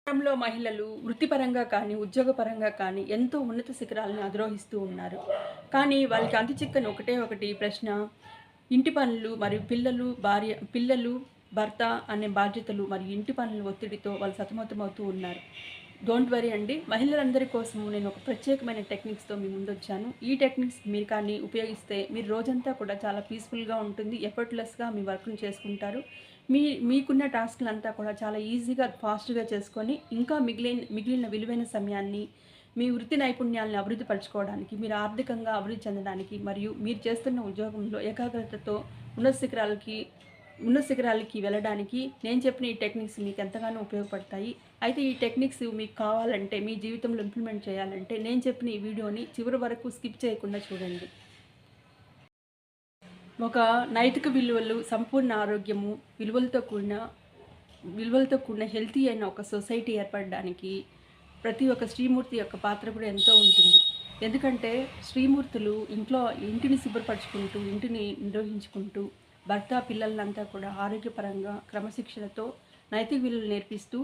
లో మహిళలు వృత్తిపరంగా కానీ, ఉద్యోగపరంగా కానీ ఎంతో ఉన్నత శిఖరాలను అధిరోహిస్తూ ఉన్నారు. కానీ వాళ్ళకి అంతుచిక్కని ఒకటే ఒకటి ప్రశ్న, ఇంటి పనులు మరియు పిల్లలు, భర్త అనే బాధ్యతలు మరియు ఇంటి పనుల ఒత్తిడితో వాళ్ళు సతమతమవుతూ ఉన్నారు. డోంట్ వరీ అండి. మహిళలందరి కోసం నేను ఒక ప్రత్యేకమైన టెక్నిక్స్‌తో మీ ముందొచ్చాను. ఈ టెక్నిక్స్ మీరు కానీ ఉపయోగిస్తే మీరు రోజంతా కూడా చాలా పీస్‌ఫుల్‌గా ఉంటుంది. ఎఫర్ట్‌లెస్‌గా మీ వర్క్‌ని చేసుకుంటారు. మీకున్న టాస్క్‌లంతా కూడా చాలా ఈజీగా, ఫాస్ట్‌గా చేసుకొని ఇంకా మిగిలిన విలువైన సమయాన్ని మీ వృత్తి నైపుణ్యాలను అభివృద్ధి పరచుకోవడానికి, మీరు ఆర్థికంగా అభివృద్ధి చెందడానికి మరియు మీరు చేస్తున్న ఉద్యోగంలో ఏకాగ్రతతో ఉన్నత శిఖరాలకి ఉన్నత శిఖరాలకి వెళ్ళడానికి నేను చెప్పిన ఈ టెక్నిక్స్ మీకు ఎంతగానో ఉపయోగపడతాయి. అయితే ఈ టెక్నిక్స్ మీకు కావాలంటే, మీ జీవితంలో ఇంప్లిమెంట్ చేయాలంటే నేను చెప్పిన ఈ వీడియోని చివరి వరకు స్కిప్ చేయకుండా చూడండి. ఒక నైతిక విలువలు, సంపూర్ణ ఆరోగ్యము, విలువలతో కూడిన హెల్తీ అయిన ఒక సొసైటీ ఏర్పడడానికి ప్రతి ఒక్క స్త్రీమూర్తి యొక్క పాత్ర కూడా ఎంతో ఉంటుంది. ఎందుకంటే స్త్రీమూర్తులు ఇంటిని శుభ్రపరచుకుంటూ, ఇంటిని నిర్వహించుకుంటూ, భర్త పిల్లలంతా కూడా ఆరోగ్యపరంగా క్రమశిక్షణతో నైతిక విలువలు నేర్పిస్తూ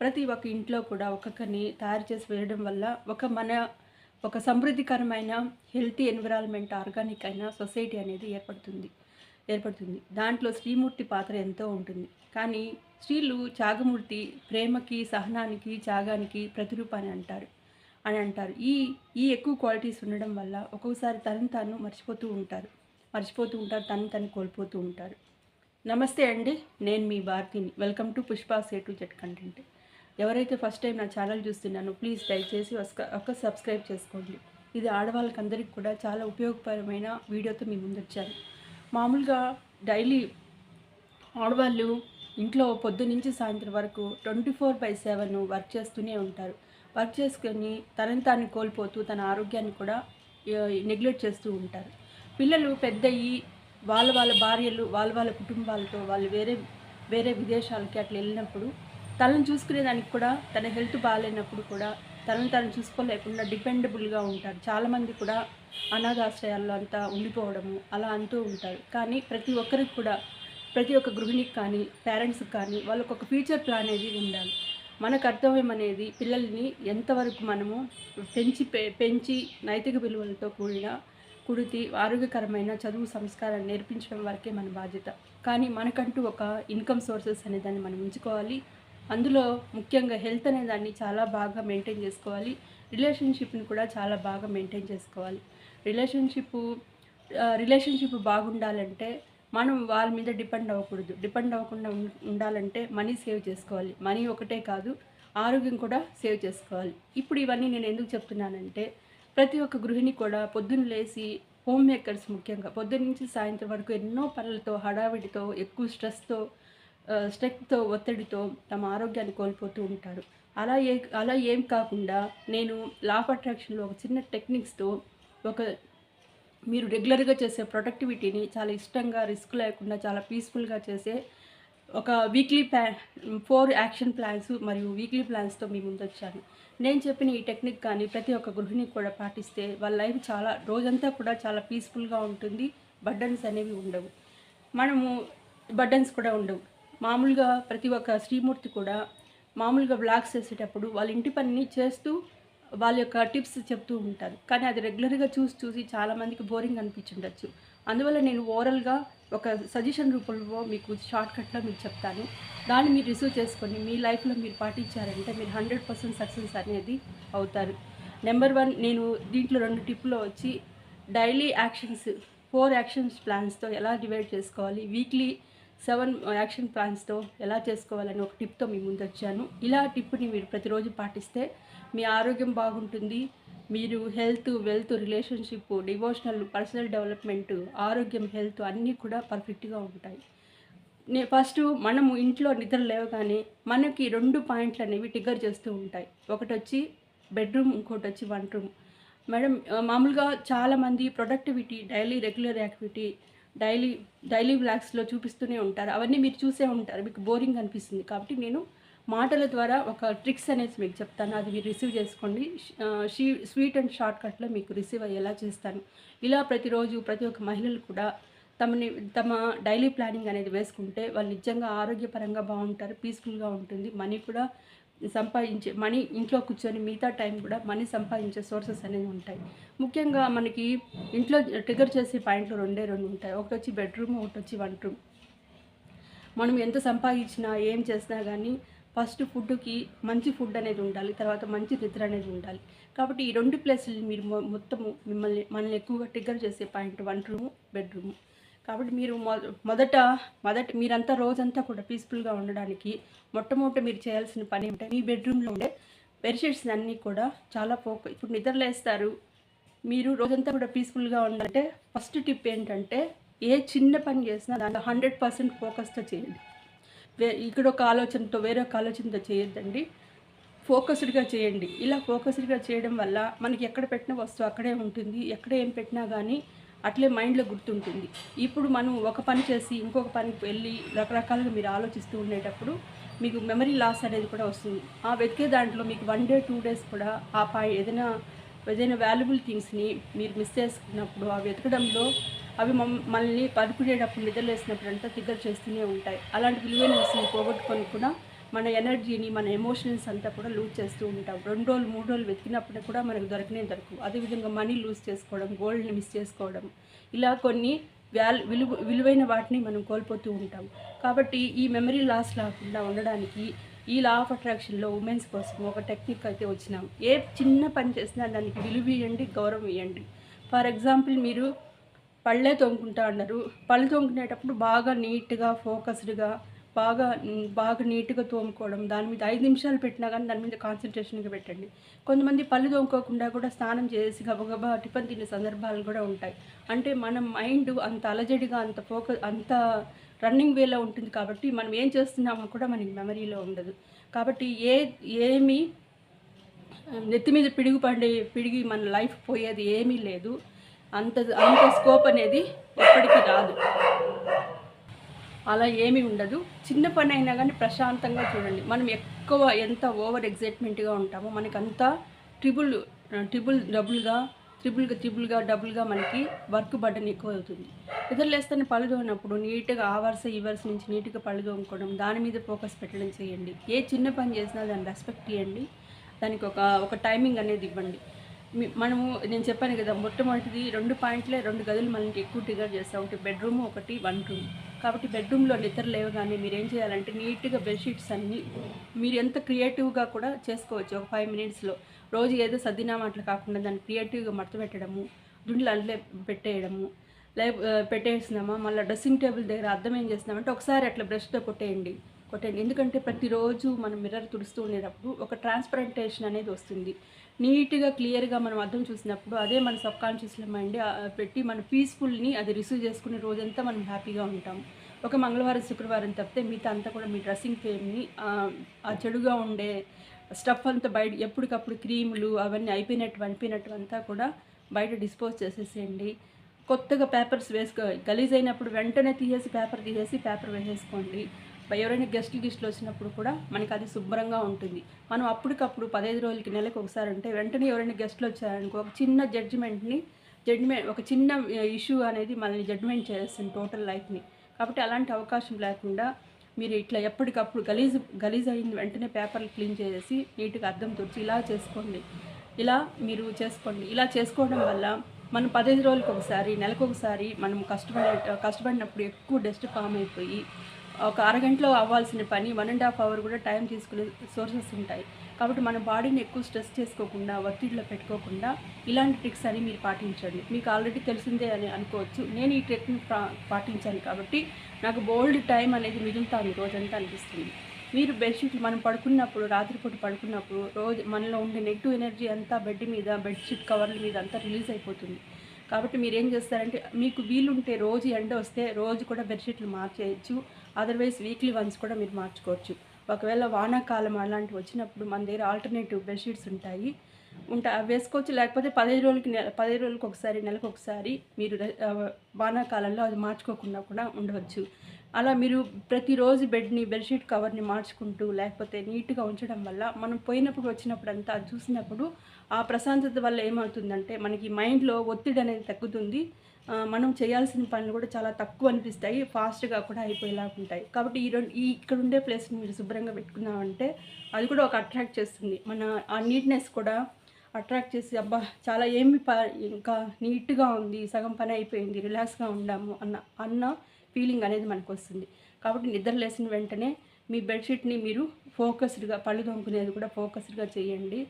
ప్రతి ఒక్క ఇంట్లో కూడా ఒక్కొక్కరిని తయారు చేసి వేయడం వల్ల ఒక సమృద్ధికరమైన హెల్తీ ఎన్విరాన్మెంట్, ఆర్గానిక్ అయిన సొసైటీ అనేది ఏర్పడుతుంది. దాంట్లో స్త్రీమూర్తి పాత్ర ఎంతో ఉంటుంది. కానీ స్త్రీలు త్యాగమూర్తి, ప్రేమకి, సహనానికి, త్యాగానికి ప్రతిరూపాన్ని అంటారు. ఈ ఎక్కువ క్వాలిటీస్ ఉండడం వల్ల ఒక్కొక్కసారి తనను తాను మర్చిపోతూ ఉంటారు. తనను తాను కోల్పోతూ ఉంటారు. నమస్తే అండి. నేను మీ భారతిని. Welcome to Pushpa's A to Z content. ఎవరైతే ఫస్ట్ టైం నా ఛానల్ చూస్తున్నానో ప్లీజ్ దయచేసి ఒక సబ్స్క్రైబ్ చేసుకోండి. ఇది ఆడవాళ్ళకందరికీ కూడా చాలా ఉపయోగకరమైన వీడియోతో మీ ముందొచ్చాను. మామూలుగా డైలీ ఆడవాళ్ళు ఇంట్లో పొద్దున్నుంచి సాయంత్రం వరకు 24/7 వర్క్ చేస్తూనే ఉంటారు. వర్క్ చేసుకొని తనని తాను కోల్పోతూ తన ఆరోగ్యాన్ని కూడా నెగ్లెక్ట్ చేస్తూ ఉంటారు. పిల్లలు పెద్దయ్యి వాళ్ళ భార్యలు వాళ్ళ కుటుంబాలతో వాళ్ళు వేరే విదేశాలకి అట్లా వెళ్ళినప్పుడు తనను చూసుకునేదానికి కూడా, తన హెల్త్ బాగాలేనప్పుడు కూడా తనను తాను చూసుకోలేకుండా డిపెండబుల్గా ఉంటారు. చాలామంది కూడా అనాథాశ్రయాల్లో అంతా ఉండిపోవడము అలా అంటూ ఉంటారు. కానీ ప్రతి ఒక్క గృహిణికి కానీ, పేరెంట్స్కి కానీ వాళ్ళకు ఒక ఫ్యూచర్ ప్లాన్ అనేది ఉండాలి. మన కర్తవ్యం అనేది పిల్లల్ని ఎంతవరకు మనము పెంచి నైతిక విలువలతో కూడిన ఆరోగ్యకరమైన చదువు సంస్కారాన్ని నేర్పించడం వరకే మన బాధ్యత. కానీ మనకంటూ ఒక ఇన్కమ్ సోర్సెస్ అనే దాన్ని మనం ఉంచుకోవాలి. అందులో ముఖ్యంగా హెల్త్ అనే దాన్ని చాలా బాగా మెయింటైన్ చేసుకోవాలి. రిలేషన్షిప్ని కూడా చాలా బాగా మెయింటైన్ చేసుకోవాలి. రిలేషన్షిప్ బాగుండాలంటే మనం వాళ్ళ మీద డిపెండ్ అవ్వకూడదు. డిపెండ్ అవ్వకుండా ఉండాలంటే మనీ సేవ్ చేసుకోవాలి. మనీ ఒకటే కాదు, ఆరోగ్యం కూడా సేవ్ చేసుకోవాలి. ఇప్పుడు ఇవన్నీ నేను ఎందుకు చెప్తున్నానంటే, ప్రతి ఒక్క గృహిణి కూడా పొద్దున్న లేచి హోమ్ మేకర్స్ ముఖ్యంగా పొద్దున్న నుంచి సాయంత్రం వరకు ఎన్నో పనులతో, హడావిడితో, ఎక్కువ స్ట్రెస్‌తో, ఒత్తిడితో తమ ఆరోగ్యాన్ని కోల్పోతూ ఉంటారు. అలా ఏం కాకుండా నేను లా ఆఫ్ అట్రాక్షన్‌లో ఒక చిన్న టెక్నిక్స్‌తో ఒక మీరు రెగ్యులర్గా చేసే ప్రొడక్టివిటీని చాలా ఇష్టంగా, రిస్క్ లేకుండా చాలా పీస్‌ఫుల్‌గా చేసే ఒక 4 యాక్షన్ ప్లాన్స్ మరియు వీక్లీ ప్లాన్స్‌తో మీ ముందొచ్చాను. నేను చెప్పిన ఈ టెక్నిక్ కానీ ప్రతి ఒక్క గృహిణి కూడా పాటిస్తే వాళ్ళ లైఫ్ రోజంతా కూడా చాలా పీస్‌ఫుల్‌గా ఉంటుంది. బర్డెన్స్ అనేవి ఉండవు. బర్డెన్స్ కూడా ఉండవు. మామూలుగా ప్రతి ఒక్క శ్రీమూర్తి కూడా మామూలుగా వ్లాగ్స్ చేసేటప్పుడు వాళ్ళ ఇంటి పనిని చేస్తూ వాళ్ళ యొక్క టిప్స్ చెప్తూ ఉంటారు. కానీ అది రెగ్యులర్గా చూసి చాలామందికి బోరింగ్ అనిపించుండొచ్చు. అందువల్ల నేను ఓరల్‌గా ఒక సజెషన్ రూపంలో మీకు షార్ట్‌కట్‌లో మీకు చెప్తాను. దాన్ని మీరు రిసీవ్ చేసుకొని మీ లైఫ్‌లో మీరు పాటించారంటే మీరు 100% సక్సెస్ అనేది అవుతారు. నెంబర్ 1 నేను దీంట్లో 2 టిప్‌లో వచ్చి డైలీ 4 యాక్షన్స్ ప్లాన్స్‌తో ఎలా డివైడ్ చేసుకోవాలి, వీక్లీ 7 యాక్షన్ ప్లాన్స్‌తో ఎలా చేసుకోవాలని ఒక టిప్‌తో మీ ముందొచ్చాను. ఇలా టిప్‌ని మీరు ప్రతిరోజు పాటిస్తే మీ ఆరోగ్యం బాగుంటుంది. మీరు health, wealth, relationship, devotional, personal development, ఆరోగ్యం, హెల్త్ అన్నీ కూడా పర్ఫెక్ట్‌గా ఉంటాయి. ఫస్టు మనము ఇంట్లో నిద్ర లేవగానే మనకి 2 పాయింట్లు అనేవి ట్రిగ్గర్ చేస్తూ ఉంటాయి. ఒకటొచ్చి బెడ్‌రూమ్, ఇంకోటొచ్చి వంట రూమ్. మేడం మామూలుగా చాలామంది ప్రొడక్టివిటీ, రెగ్యులర్ యాక్టివిటీ, డైలీ వ్లాగ్స్‌లో చూపిస్తూనే ఉంటారు. అవన్నీ మీరు చూసే ఉంటారు. మీకు బోరింగ్ అనిపిస్తుంది. కాబట్టి నేను మాటల ద్వారా ఒక ట్రిక్స్ అనేసి మీకు చెప్తాను. అది మీరు రిసీవ్ చేసుకోండి. స్వీట్ అండ్ షార్ట్‌కట్‌లో మీకు రిసీవ్ అయ్యేలా చేస్తాను. ఇలా ప్రతిరోజు ప్రతి ఒక్క మహిళలు కూడా తమ డైలీ ప్లానింగ్ అనేది వేసుకుంటే వాళ్ళు నిజంగా ఆరోగ్యపరంగా బాగుంటారు. పీస్‌ఫుల్‌గా ఉంటుంది. మనీ కూడా సంపాదించే మనీ ఇంట్లో కూర్చొని మిగతా టైం కూడా మనీ సంపాదించే సోర్సెస్ అనేవి ఉంటాయి. ముఖ్యంగా మనకి ఇంట్లో ట్రిగ్గర్ చేసే పాయింట్లు రెండే రెండు ఉంటాయి. ఒకటి వచ్చి బెడ్రూమ్, ఒకటి వచ్చి వంట రూమ్. మనం ఎంత సంపాదించినా ఏం చేసినా కానీ ఫస్ట్ ఫుడ్కి మంచి ఫుడ్ అనేది ఉండాలి, తర్వాత మంచి నిద్ర అనేది ఉండాలి. కాబట్టి ఈ రెండు ప్లేసులు మీరు మొత్తము మనల్ని ఎక్కువగా ట్రిగ్గర్ చేసే పాయింట్ వంట రూము, బెడ్రూము. కాబట్టి మీరు మొదట మీరంతా రోజంతా కూడా పీస్ఫుల్గా ఉండడానికి మొట్టమొదట మీరు చేయాల్సిన పని ఏంటంటే మీ బెడ్రూమ్లో ఉండే బెడ్షీట్స్ అన్నీ కూడా చాలా ఇప్పుడు నిద్రలేస్తారు, మీరు రోజంతా కూడా పీస్ఫుల్గా ఉండాలంటే ఫస్ట్ టిప్ ఏంటంటే ఏ చిన్న పని చేసినా దాంట్లో 100% ఫోకస్తో చేయండి. ఇక్కడ ఒక ఆలోచనతో వేరొక ఆలోచనతో చేయొద్దండి, ఫోకస్డ్గా చేయండి. ఇలా ఫోకస్డ్గా చేయడం వల్ల మనకి ఎక్కడ పెట్టిన వస్తువు అక్కడే ఉంటుంది, ఎక్కడ ఏం పెట్టినా కానీ అట్లే మైండ్లో గుర్తుంటుంది. ఇప్పుడు మనం ఒక పని చేసి ఇంకొక పనికి వెళ్ళి రకరకాలుగా మీరు ఆలోచిస్తూ ఉండేటప్పుడు మీకు మెమరీ లాస్ అనేది కూడా వస్తుంది. ఆ వెతికే దాంట్లో మీకు 1 డే 2 డేస్ కూడా ఏదైనా వాల్యుబుల్ థింగ్స్ని మీరు మిస్ చేసుకున్నప్పుడు ఆ వెతకడంలో అవి మనల్ని పడుకునేటప్పుడు నిద్రలేసినప్పుడు అంతా ట్రిగ్గర్ చేస్తూనే ఉంటాయి. అలాంటి విలువైన వస్తువుని పోగొట్టుకొని కూడా మన ఎనర్జీని, మన ఎమోషన్స్ అంతా కూడా లూజ్ చేస్తూ ఉంటాం. 2 రోజులు 3 రోజులు వెతికినప్పుడు కూడా మనకు దొరకవు. అదేవిధంగా మనీ లూజ్ చేసుకోవడం, గోల్డ్ని మిస్ చేసుకోవడం, ఇలా కొన్ని విలువైన వాటిని మనం కోల్పోతూ ఉంటాం. కాబట్టి ఈ మెమరీ లాస్ రాకుండా ఉండడానికి ఈ లా ఆఫ్ అట్రాక్షన్లో ఉమెన్స్ కోసం ఒక టెక్నిక్ అయితే వచ్చినాం. ఏ చిన్న పని చేసినా దానికి విలువ ఇవ్వండి, గౌరవం ఇవ్వండి. ఫర్ ఎగ్జాంపుల్, మీరు పళ్ళే తోముకుంటా అన్నారు. పళ్ళు తోముకునేటప్పుడు బాగా నీట్గా ఫోకస్డ్గా బాగా నీట్గా తోముకోవడం, దాని మీద 5 నిమిషాలు పెట్టినా కానీ దాని మీద కాన్సన్ట్రేషన్గా పెట్టండి. కొంతమంది పళ్ళు తోముకోకుండా కూడా స్నానం చేసి గబగబా టిఫిన్ తినే సందర్భాలు కూడా ఉంటాయి. అంటే మన మైండ్ అంత అలజడిగా అంత రన్నింగ్ వేలో ఉంటుంది. కాబట్టి మనం ఏం చేస్తున్నామో కూడా మనకి మెమరీలో ఉండదు. కాబట్టి ఏమి నెత్తి మీద పిడిగి మన లైఫ్ పోయేది ఏమీ లేదు. అంత స్కోప్ అనేది ఎప్పటికీ రాదు. అలా ఏమీ ఉండదు. చిన్న పని అయినా కానీ ప్రశాంతంగా చూడండి. మనం ఎంత ఓవర్ ఎగ్జైట్మెంట్గా ఉంటామో మనకంతా ట్రిపుల్ డబుల్గా మనకి వర్క్ బర్డెన్ ఎక్కువ అవుతుంది. నిద్రలేస్తేనే పళ్ళు తోమినప్పుడు నీట్గా ఆ వరుస ఈ వరుస నుంచి నీట్గా పళ్ళు తోముకోవడం, దాని మీద ఫోకస్ పెట్టడం చేయండి. ఏ చిన్న పని చేసినా దాన్ని రెస్పెక్ట్ ఇవ్వండి, దానికి ఒక టైమింగ్ అనేది ఇవ్వండి. నేను చెప్పాను కదా, మొట్టమొదటిది 2 పాయింట్లే 2 గదులు మనకి ఎక్కువ ట్రిగ్గర్ చేస్తూ ఉంటాయి. బెడ్రూమ్ ఒకటి, వంట రూమ్. కాబట్టి బెడ్రూమ్లో నిద్ర లేవగానే మీరు ఏం చేయాలంటే నీట్గా బెడ్షీట్స్ అన్నీ మీరు ఎంత క్రియేటివ్గా కూడా చేసుకోవచ్చు. ఒక 5 మినిట్స్లో రోజు ఏదో సర్దినామాటలు కాకుండా దాన్ని క్రియేటివ్గా మడత పెట్టడము, దుండ్లు అల్లే పెట్టేయడము, పెట్టేసినామా మళ్ళీ డ్రెస్సింగ్ టేబుల్ దగ్గర అద్దం ఏం చేస్తున్నామంటే ఒకసారి అట్లా బ్రష్తో కొట్టేయండి. ఎందుకంటే ప్రతిరోజు మనం మిర్రర్ తుడుస్తూ ఉండేటప్పుడు ఒక ట్రాన్స్పరెంటేషన్ అనేది వస్తుంది. నీట్గా క్లియర్గా మనం అద్దం చూసినప్పుడు అదే మన సబ్కాన్షియస్లో మైండ్ పెట్టి మన పీస్ఫుల్ని అది రిసీవ్ చేసుకునే రోజంతా మనం హ్యాపీగా ఉంటాం. ఒక మంగళవారం శుక్రవారం తప్పితే మిగతా అంతా కూడా మీ డ్రెస్సింగ్ టేబుల్ని ఆ చెడుగా ఉండే స్టఫ్ అంతా బయట ఎప్పటికప్పుడు క్రీములు అవన్నీ అయిపోయినట్టు అంతా కూడా బయట డిస్పోజ్ చేసేసేయండి. కొత్తగా పేపర్స్ గలీజ్ అయినప్పుడు వెంటనే పేపర్ వేసేసుకోండి. ఎవరైనా గెస్ట్లు వచ్చినప్పుడు కూడా మనకి అది శుభ్రంగా ఉంటుంది. మనం అప్పటికప్పుడు 15 రోజులకి నెలకు ఒకసారి అంటే వెంటనే ఎవరైనా గెస్ట్లు వచ్చారనుకో ఒక చిన్న ఒక చిన్న ఇష్యూ అనేది మనల్ని జడ్జిమెంట్ చేస్తుంది టోటల్ లైఫ్ని. కాబట్టి అలాంటి అవకాశం లేకుండా మీరు ఇట్లా ఎప్పటికప్పుడు గలీజ్ అయింది వెంటనే పేపర్లు క్లీన్ చేసి నీట్గా అద్దం తుడిచి ఇలా చేసుకోండి. ఇలా చేసుకోవడం వల్ల మనం 15 రోజులకు ఒకసారి, నెలకు ఒకసారి మనం కష్టపడినప్పుడు ఎక్కువ డస్ట్ ఫామ్ అయిపోయి ఒక అరగంటలో అవ్వాల్సిన పని 1.5 అవర్ కూడా టైం తీసుకునే సోర్సెస్ ఉంటాయి. కాబట్టి మన బాడీని ఎక్కువ స్ట్రెస్ చేసుకోకుండా, ఒత్తిడిలో పెట్టుకోకుండా ఇలాంటి ట్రిక్స్ అని మీరు పాటించండి. మీకు ఆల్రెడీ తెలిసిందే అని అనుకోవచ్చు. నేను ఈ టెక్నిక్ పాటించాను కాబట్టి నాకు బోల్డ్ టైం అనేది మిగులుతాను రోజంతా అనిపిస్తుంది. మీరు బెడ్షీట్లు మనం రాత్రిపూట పడుకున్నప్పుడు రోజు మనలో ఉండే నెగిటివ్ ఎనర్జీ అంతా బెడ్షీట్ కవర్ల మీద అంతా రిలీజ్ అయిపోతుంది. కాబట్టి మీరు ఏం చేస్తారంటే మీకు వీలుంటే రోజు ఎండ వస్తే రోజు కూడా బెడ్షీట్లు మార్చేయచ్చు. అదర్వైజ్ వీక్లీ వన్స్ కూడా మీరు మార్చుకోవచ్చు. ఒకవేళ వానాకాలం అలాంటివి వచ్చినప్పుడు మన దగ్గర ఆల్టర్నేటివ్ బెడ్షీట్స్ ఉంటాయి, అవి వేసుకోవచ్చు. లేకపోతే 15 రోజులకు ఒకసారి, నెలకు ఒకసారి మీరు వానాకాలంలో అది మార్చుకోకుండా కూడా ఉండవచ్చు. అలా మీరు ప్రతిరోజు బెడ్‌షీట్ కవర్‌ని మార్చుకుంటూ, లేకపోతే నీట్‌గా ఉంచడం వల్ల మనం పోయినప్పుడు, వచ్చినప్పుడంతా అది చూసినప్పుడు ఆ ప్రశాంతత వల్ల ఏమవుతుందంటే, మనకి మైండ్‌లో ఒత్తిడనేది తగ్గుతుంది. మనం చేయాల్సిన పనులు కూడా చాలా తక్కువ అనిపిస్తాయి. ఫాస్ట్‌గా కూడా అయిపోయేలాగా ఉంటాయి. కాబట్టి ఇక్కడుండే ప్లేస్‌ని మీరు శుభ్రంగా పెట్టుకున్నామంటే, అది కూడా ఒక అట్రాక్ట్ చేస్తుంది. మన ఆ నీట్‌నెస్ కూడా అట్రాక్ట్ చేసి, అబ్బా! చాలా ఇంకా నీట్‌గా ఉంది, సగం పని అయిపోయింది, రిలాక్స్‌గా ఉండాము అన్న ఫీలింగ్ అనేది మనకొస్తుంది. కాబట్టి నిద్ర లేసిన వెంటనే మీ బెడ్‌షీట్‌ని మీరు ఫోకస్డ్‌గా, పళ్ళు తోముకునేది కూడా ఫోకస్డ్‌గా చేయండి.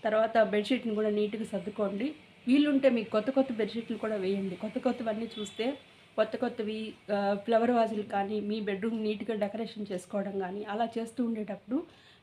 తర్వాత బెడ్‌షీట్‌ని కూడా నీట్‌గా సర్దుకోండి. వీలుంటే మీకు కొత్త కొత్త బెడ్‌షీట్లు కూడా వేయండి. కొత్త కొత్తవన్నీ చూస్తే కొత్తవి ఫ్లవర్ వాజులు కానీ, మీ బెడ్‌రూమ్ నీట్‌గా డెకరేషన్ చేసుకోవడం గానీ, అలా చేస్తూ ఉండేటప్పుడు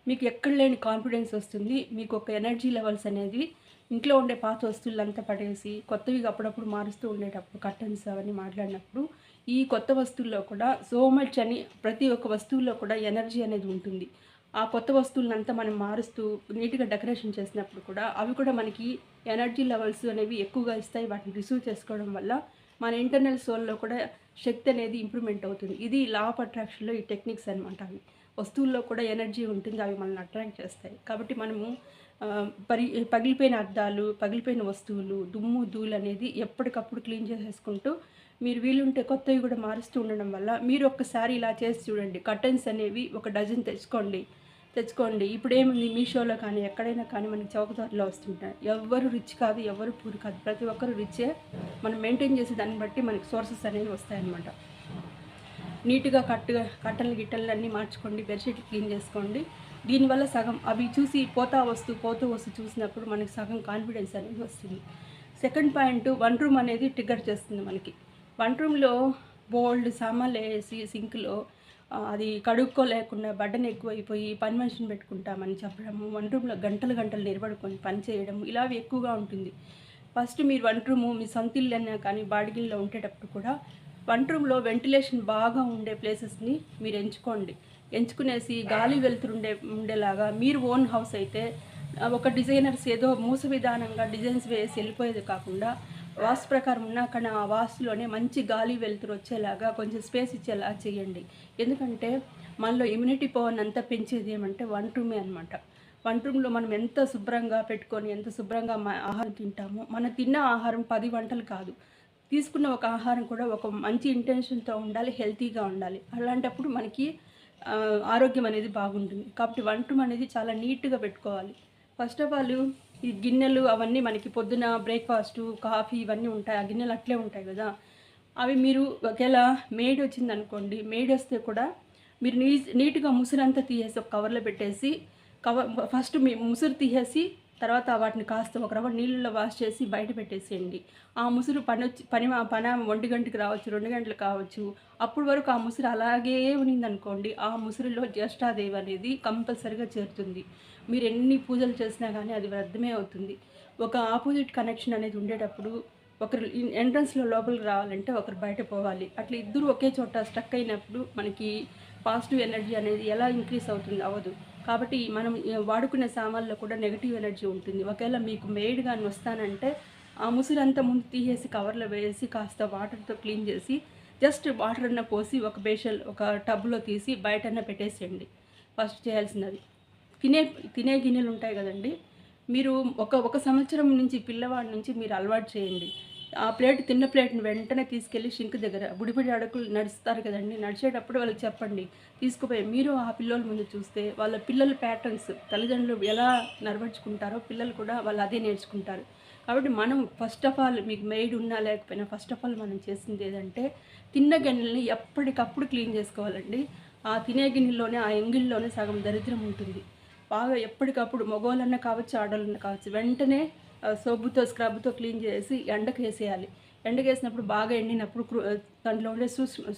మీకు ఎక్కడ లేని కాన్ఫిడెన్స్ వస్తుంది. మీకు ఒక ఎనర్జీ లెవెల్స్ అనేది ఇంట్లో ఉండే పాత వస్తువులంతా పడేసి, కొత్తవి అప్పుడప్పుడు మారుస్తూ ఉండేటప్పుడు, కర్టన్స్ అవన్నీ మాట్లాడినప్పుడు, ఈ కొత్త వస్తువుల్లో కూడా సో మచ్ అని ప్రతి ఒక్క వస్తువులో కూడా ఎనర్జీ అనేది ఉంటుంది. ఆ కొత్త వస్తువులనంతా మనం మారుస్తూ నీట్‌గా డెకరేషన్ చేసినప్పుడు కూడా అవి కూడా మనకి ఎనర్జీ లెవెల్స్ అనేవి ఎక్కువగా ఇస్తాయి. వాటిని రిసీవ్ చేసుకోవడం వల్ల మన ఇంటర్నల్ సోల్‌లో కూడా శక్తి అనేది ఇంప్రూవ్‌మెంట్ అవుతుంది. ఇది లా ఆఫ్ అట్రాక్షన్‌లో ఈ టెక్నిక్స్ అనమాట అవి. వస్తువుల్లో కూడా ఎనర్జీ ఉంటుంది. అవి మనల్ని అట్రాక్ట్ చేస్తాయి. కాబట్టి మనము ఆహ్, పరి పగిలిపోయిన అద్దాలు, పగిలిపోయిన వస్తువులు, దుమ్ము, ధూళి అనేది ఎప్పటికప్పుడు క్లీన్ చేసేసుకుంటూ, మీరు వీలుంటే కొత్తవి కూడా మారుస్తూ ఉండడం వల్ల, మీరు ఒక్కసారి ఇలా చేసి చూడండి. కర్టెన్స్ అనేవి ఒక డజన్ తెచ్చుకోండి. ఇప్పుడేముంది, మీషోలో కానీ, ఎక్కడైనా కానీ మనకి చౌకధరలో వస్తుంటాయి. ఎవ్వరు రిచ్ కాదు, ఎవ్వరు పూర్ కాదు. ప్రతి ఒక్కరు రిచ్చే. మనం మెయింటైన్ చేసే దాన్ని బట్టి మనకి సోర్సెస్ అనేవి వస్తాయన్నమాట. నీట్‌గా కట్టలు గిట్టలు అన్నీ మార్చుకోండి. బెడ్‌షీట్లు క్లీన్ చేసుకోండి. దీనివల్ల సగం అవి చూసి పోతూ వస్తూ చూసినప్పుడు మనకి సగం కాన్ఫిడెన్స్ అనేది వస్తుంది. సెకండ్ పాయింట్, వంట రూమ్ అనేది ట్రిగ్గర్ చేస్తుంది మనకి. వంట రూమ్‌లో బోలెడు సామాన్లేసి సింక్‌లో అది కడుక్కోలేకుండా బర్డెన్ ఎక్కువైపోయి పని మనిషిని పెట్టుకుంటామని చెప్పడము, వంట రూమ్‌లో గంటలు గంటలు నిలబడుకొని పని చేయడం ఇలావి ఎక్కువగా ఉంటుంది. ఫస్ట్ మీరు వంట రూము మీ సొంత ఇల్లైనా కానీ బాడిగిల్లో ఉండేటప్పుడు కూడా వంట రూమ్‌లో వెంటిలేషన్ బాగా ఉండే ప్లేసెస్‌ని మీరు ఎంచుకునేసి గాలి వెలుతురు ఉండేలాగా, మీరు ఓన్ హౌస్ అయితే ఒక డిజైనర్స్ ఏదో మూస విధానంగా డిజైన్స్ వేసి వెళ్ళిపోయేది కాకుండా, వాస్తు ప్రకారం ఉన్నా కానీ ఆ వాస్తులోనే మంచి గాలి వెలుతురు వచ్చేలాగా కొంచెం స్పేస్ ఇచ్చేలా చేయండి. ఎందుకంటే మనలో ఇమ్యూనిటీ పవర్‌ని అంతా పెంచేది ఏమంటే వంట రూమే అనమాట. వంట రూమ్‌లో మనం ఎంత శుభ్రంగా పెట్టుకొని, ఎంత శుభ్రంగా ఆహారం తింటామో, మనం తిన్న ఆహారం 10 వంటలు కాదు. తీసుకున్న ఒక ఆహారం కూడా ఒక మంచి ఇంటెన్షన్‌తో ఉండాలి, హెల్తీగా ఉండాలి. అలాంటప్పుడు మనకి ఆరోగ్యం అనేది బాగుంటుంది. కాబట్టి వంట రూమ్ అనేది చాలా నీట్‌గా పెట్టుకోవాలి. ఫస్ట్ ఆఫ్ ఆల్ ఈ గిన్నెలు అవన్నీ మనకి పొద్దున బ్రేక్‌ఫాస్టు, కాఫీ ఇవన్నీ ఉంటాయి. ఆ గిన్నెలు అట్లే ఉంటాయి గదా! అవి మీరు ఒకేళ మెయిడ్ వచ్చిందనుకోండి, మెయిడ్ వస్తే కూడా మీరు నీట్‌గా ముసురంతా తీసేసి ఒక కవర్‌లో పెట్టేసి, ఫస్ట్ మీ ముసురు తీసేసి, తర్వాత వాటిని కాస్త ఒక రవ్వ నీళ్ళలో వాష్ చేసి బయట పెట్టేసేయండి. ఆ ముసురు పనామె 1 గంటకి రావచ్చు, 2 గంటలకు కావచ్చు. అప్పటి వరకు ఆ ముసురు అలాగే ఉన్నిందనుకోండి, ఆ ముసురులో జ్యేష్ఠాదేవి అనేది కంపల్సరీగా చేరుతుంది. మీరు ఎన్ని పూజలు చేసినా గానీ అది వ్యర్థమే అవుతుంది. ఒక ఆపోజిట్ కనెక్షన్ అనేది ఉండేటప్పుడు ఒకరు ఎంట్రన్స్‌లో లోపలికి రావాలంటే ఒకరు బయట పోవాలి. అట్లా ఇద్దరు ఒకే చోట స్ట్రక్ అయినప్పుడు మనకి పాజిటివ్ ఎనర్జీ అనేది ఎలా ఇంక్రీజ్ అవుతుంది? అవ్వదు. కాబట్టి మనం వాడుకునే సామాన్లో కూడా నెగెటివ్ ఎనర్జీ ఉంటుంది. ఒకవేళ మీకు మెయిడ్ గాని వస్తానంటే ఆ ముసురంతా ముందు తీసేసి కవర్‌లో వేసి కాస్త వాటర్‌తో క్లీన్ చేసి, జస్ట్ వాటర్ అన్నా పోసి ఒక టబ్‌లో తీసి బయటన్నా పెట్టేసేయండి. ఫస్ట్ చేయాల్సినది. తినే తినే గిన్నెలు ఉంటాయి గదండీ! మీరు ఒక సంవత్సరం నుంచి పిల్లవాడి నుంచి మీరు అలవాటు చేయండి. ఆ తిన్న ప్లేట్‌ని వెంటనే తీసుకెళ్ళి షింక్ దగ్గర బుడిబుడి అడుగులు నడుస్తారు కదండీ! నడిచేటప్పుడు వాళ్ళకి చెప్పండి. తీసుకుపోయి మీరు ఆ పిల్లోల ముందు చూస్తే వాళ్ళ పిల్లల ప్యాటర్న్స్ తల్లిదండ్రులు ఎలా నడవడిచుకుంటారో పిల్లలు కూడా వాళ్ళు అదే నేర్చుకుంటారు. కాబట్టి మనం ఫస్ట్ ఆఫ్ ఆల్ మీకు మెయిడ్ ఉన్నా లేకపోయినా ఫస్ట్ ఆఫ్ ఆల్ మనం చేసింది ఏదంటే తిన్న గిన్నెలని ఎప్పటికప్పుడు క్లీన్ చేసుకోవాలండి. ఆ తినే గిన్నెలోనే ఆ ఎంగిల్లోనే సగం దరిద్రం ఉంటుంది. బాగా ఎప్పటికప్పుడు మగోళ్ళన్నా కావచ్చు, ఆడోళ్ళన్నా కావచ్చు వెంటనే సోపుతో, స్క్రబ్‌తో క్లీన్ చేసి ఎండకేసేయాలి. ఎండకేసినప్పుడు బాగా ఎండినప్పుడు దాంట్లో ఉండే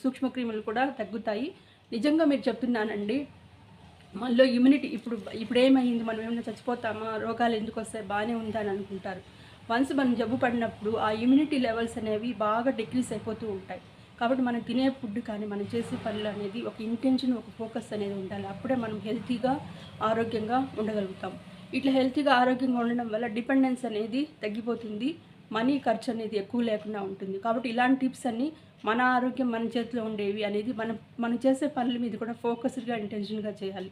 సూక్ష్మ క్రిములు కూడా తగ్గుతాయి. నిజంగా మీకు చెప్తున్నానండి. మనలో ఇమ్యూనిటీ ఇప్పుడేమైంది, మనం ఏమైనా చచ్చిపోతామా? రోగాలు ఎందుకొస్తాయి? బానే ఉందా అని అనుకుంటారు. వన్స్ మనం జబ్బు పడినప్పుడు ఆ ఇమ్యూనిటీ లెవెల్స్ అనేవి బాగా డిక్రీజ్ అయిపోతూ ఉంటాయి. కాబట్టి మనం తినే ఫుడ్ కానీ, మనం చేసే పనులు అనేది ఒక ఇంటెన్షన్, ఒక ఫోకస్ అనేది ఉండాలి. అప్పుడే మనం హెల్తీగా, ఆరోగ్యంగా ఉండగలుగుతాం. ఇట్లా హెల్తీగా, ఆరోగ్యంగా ఉండడం వల్ల డిపెండెన్స్ అనేది తగ్గిపోతుంది. మనీ ఖర్చు అనేది ఎక్కువ లేకుండా ఉంటుంది. కాబట్టి ఇలాంటి టిప్స్ అన్నీ మన ఆరోగ్యం మన చేతిలో ఉండేవి అనేది మనం చేసే పనుల మీద కూడా ఫోకస్డ్గా ఇంటెన్షన్గా చేయాలి.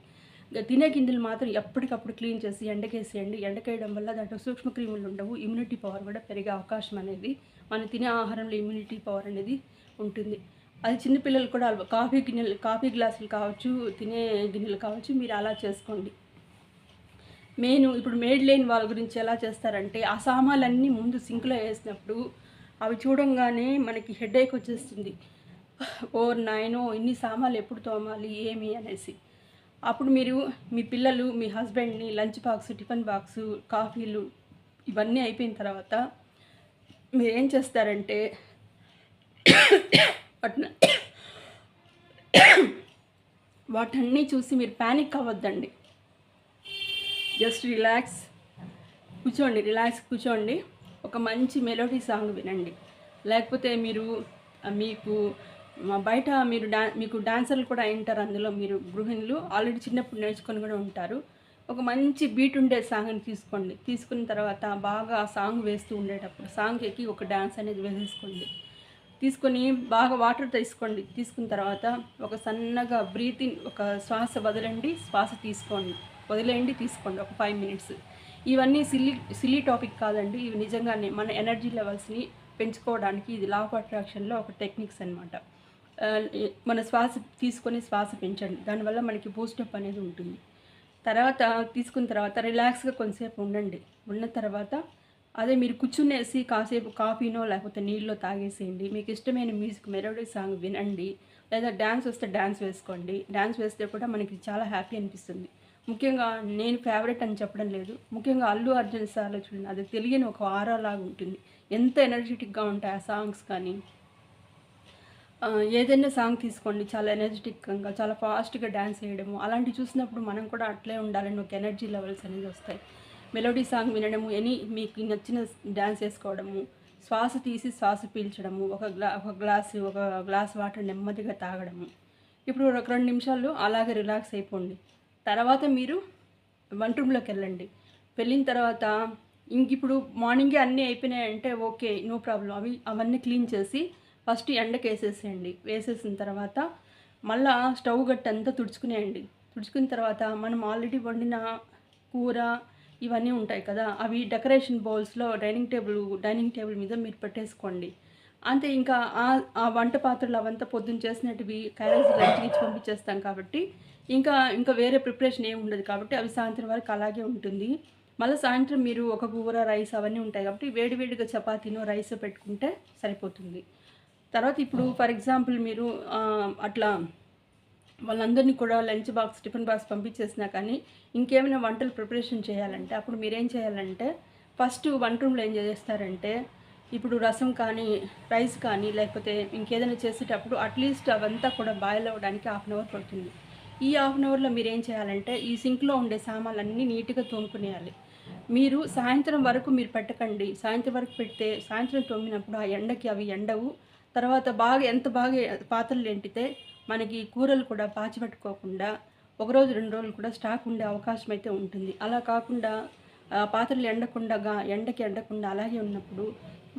తినే గింజలు మాత్రం ఎప్పటికప్పుడు క్లీన్ చేసి ఎండకేసేయండి. ఎండకేయడం వల్ల దాంట్లో సూక్ష్మక్రిములు ఉండవు. ఇమ్యూనిటీ పవర్ కూడా పెరిగే అవకాశం అనేది మనం తినే ఆహారంలో ఇమ్యూనిటీ పవర్ అనేది ఉంటుంది. అది చిన్నపిల్లలు కూడా కాఫీ గ్లాసులు కావచ్చు, తినే గిన్నెలు కావచ్చు, మీరు అలా చేసుకోండి. ఇప్పుడు మేడ్ లేని వాళ్ళ గురించి ఎలా చేస్తారంటే ఆ సామాన్లన్నీ ముందు సింక్లో వేసినప్పుడు అవి చూడంగానే మనకి హెడేక్ వచ్చేస్తుంది. ఓర్ నాయనో ఇన్ని సామాన్లు ఎప్పుడు తోమాలి ఏమి అనేసి. అప్పుడు మీరు మీ పిల్లలు మీ హస్బెండ్ని లంచ్ బాక్స్, టిఫిన్ బాక్సు, కాఫీలు ఇవన్నీ అయిపోయిన తర్వాత మీరు ఏం చేస్తారంటే వాటన్నీ చూసి మీరు ప్యానిక్ అవ్వద్దండి. జస్ట్ రిలాక్స్ కూర్చోండి. ఒక మంచి మెలోడీ సాంగ్ వినండి. లేకపోతే మీకు బయట మీకు డాన్సర్లు కూడా అయింటారు. అందులో మీరు గృహిణులు ఆల్రెడీ చిన్నప్పుడు నేర్చుకొని కూడా ఉంటారు. ఒక మంచి బీట్ ఉండే సాంగ్ని తీసుకున్న తర్వాత బాగా ఆ సాంగ్ వేస్తూ ఉండేటప్పుడు సాంగ్ ఎక్కి ఒక డాన్స్ అనేది వేసేసుకోండి. తీసుకొని బాగా వాటర్ తీసుకున్న తర్వాత ఒక సన్నగా బ్రీతింగ్, ఒక శ్వాస వదలండి, తీసుకోండి ఒక 5 మినిట్స్. ఇవన్నీ సిల్లీ టాపిక్ కాదండి. ఇవి నిజంగానే మన ఎనర్జీ లెవెల్స్ని పెంచుకోవడానికి ఇది లా ఆఫ్ అట్రాక్షన్లో ఒక టెక్నిక్స్ అనమాట. మన శ్వాస పెంచండి. దానివల్ల మనకి బూస్టప్ అనేది ఉంటుంది. తీసుకున్న తర్వాత రిలాక్స్గా కొంతసేపు ఉండండి. ఉన్న తర్వాత అదే మీరు కూర్చునేసి కాసేపు కాఫీనో లేకపోతే నీళ్ళలో తాగేసేయండి. మీకు ఇష్టమైన మ్యూజిక్ మెలోడీ సాంగ్ వినండి. లేదా డ్యాన్స్ వస్తే డ్యాన్స్ వేసుకోండి. డ్యాన్స్ వేస్తే కూడా మనకి చాలా హ్యాపీ అనిపిస్తుంది. ముఖ్యంగా నేను ఫేవరెట్ అని చెప్పడం లేదు. ముఖ్యంగా అల్లు అర్జున్ సార్లో చూడండి, అది తెలియని ఒక ఆరా లాగా ఉంటుంది. ఎంత ఎనర్జెటిక్గా ఉంటాయి ఆ సాంగ్స్. కానీ ఏదైనా సాంగ్ తీసుకోండి, చాలా ఎనర్జెటిక్గా చాలా ఫాస్ట్గా డ్యాన్స్ వేయడము అలాంటివి చూసినప్పుడు మనం కూడా అట్లే ఉండాలని ఒక ఎనర్జీ లెవెల్స్ అనేది వస్తాయి. మెలోడీ సాంగ్ వినడము, మీకు నచ్చిన డ్యాన్స్ వేసుకోవడము, శ్వాస తీసి శ్వాస పీల్చడము, ఒక గ్లాస్ వాటర్ నెమ్మదిగా తాగడము. ఇప్పుడు ఒక 2 నిమిషాలు అలాగే రిలాక్స్ అయిపోండి. తర్వాత మీరు వంట రూమ్లోకి వెళ్ళండి. వెళ్ళిన తర్వాత ఇప్పుడు మార్నింగే అన్నీ అయిపోయినాయంటే ఓకే, నో ప్రాబ్లం. అవన్నీ క్లీన్ చేసి ఫస్ట్ ఎండకి వేసేసిన తర్వాత మళ్ళీ స్టవ్ గట్టంతా తుడుచుకున్న తర్వాత మనం ఆల్రెడీ వండిన కూర ఇవన్నీ ఉంటాయి కదా, అవి డెకరేషన్ బౌల్స్లో డైనింగ్ టేబుల్ మీద మీరు పెట్టేసుకోండి. అంతే. ఇంకా ఆ వంట పాత్రలు అవంతా పొద్దున్న చేసినట్టువి క్యారేజ్ లంచ్కి ఇచ్చి పంపించేస్తాం కాబట్టి ఇంకా వేరే ప్రిపరేషన్ ఏమి ఉండదు కాబట్టి అవి సాయంత్రం వరకు అలాగే ఉంటుంది. మళ్ళీ సాయంత్రం మీరు ఒక కూర రైస్ అవన్నీ ఉంటాయి కాబట్టి వేడివేడిగా చపాతీనో రైస్ పెట్టుకుంటే సరిపోతుంది. తర్వాత ఇప్పుడు ఫర్ ఎగ్జాంపుల్ మీరు అట్లా వాళ్ళందరినీ కూడా లంచ్ బాక్స్, టిఫిన్ బాక్స్ పంపించేసినా కానీ ఇంకేమైనా వంటలు ప్రిపరేషన్ చేయాలంటే అప్పుడు మీరేం చేయాలంటే ఫస్ట్ వంట రూమ్లో ఏం చేస్తారంటే ఇప్పుడు రసం కానీ రైస్ కానీ లేకపోతే ఇంకేదైనా చేసేటప్పుడు అట్లీస్ట్ అవంతా కూడా బాయిల్ అవ్వడానికి 1/2 అవర్ పడుతుంది. ఈ 1/2 అవర్లో మీరు ఏం చేయాలంటే ఈ సింక్లో ఉండే సామాన్లన్నీ నీట్గా తోముకునేయాలి. మీరు సాయంత్రం వరకు మీరు పెట్టకండి. సాయంత్రం వరకు పెడితే సాయంత్రం తోమినప్పుడు ఆ ఎండకి అవి ఎండవు. తర్వాత ఎంత బాగా పాత్రలు ఎంటితే మనకి కూరలు కూడా పాచిపెట్టుకోకుండా 1 రోజు 2 రోజులు కూడా స్టాక్ ఉండే అవకాశం అయితే ఉంటుంది. అలా కాకుండా పాత్రలు ఎండకి ఎండకుండా అలాగే ఉన్నప్పుడు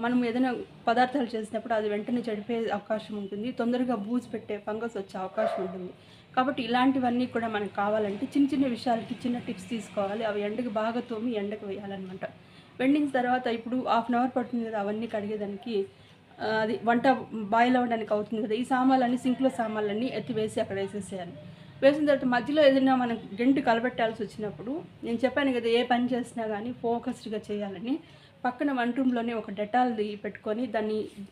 మనం ఏదైనా పదార్థాలు చేసినప్పుడు అది వెంటనే చెడిపోయే అవకాశం ఉంటుంది. తొందరగా బూజు పెట్టే ఫంగస్ వచ్చే అవకాశం ఉంటుంది. కాబట్టి ఇలాంటివన్నీ కూడా మనకు కావాలంటే చిన్న విషయాలకి చిన్న టిప్స్ తీసుకోవాలి. అవి ఎండకు బాగా తోమి ఎండకు వేయాలన్నమాట. వెండిన తర్వాత ఇప్పుడు 1/2 అవర్ పడుతుంది కదా అవన్నీ కడిగేదానికి. అది వంట బాయిల్ అవ్వడానికి అవుతుంది కదా, ఈ సామాన్లన్నీ సింక్లో సామాన్లన్నీ ఎత్తివేసి అక్కడ వేసేసేయాలి. వేసిన తర్వాత మధ్యలో ఏదైనా మనం గంటి కలబెట్టాల్సి వచ్చినప్పుడు నేను చెప్పాను కదా, ఏ పని చేసినా కానీ ఫోకస్డ్గా చేయాలని. పక్కన వంట రూమ్లోనే ఒక డెటాల్ది పెట్టుకొని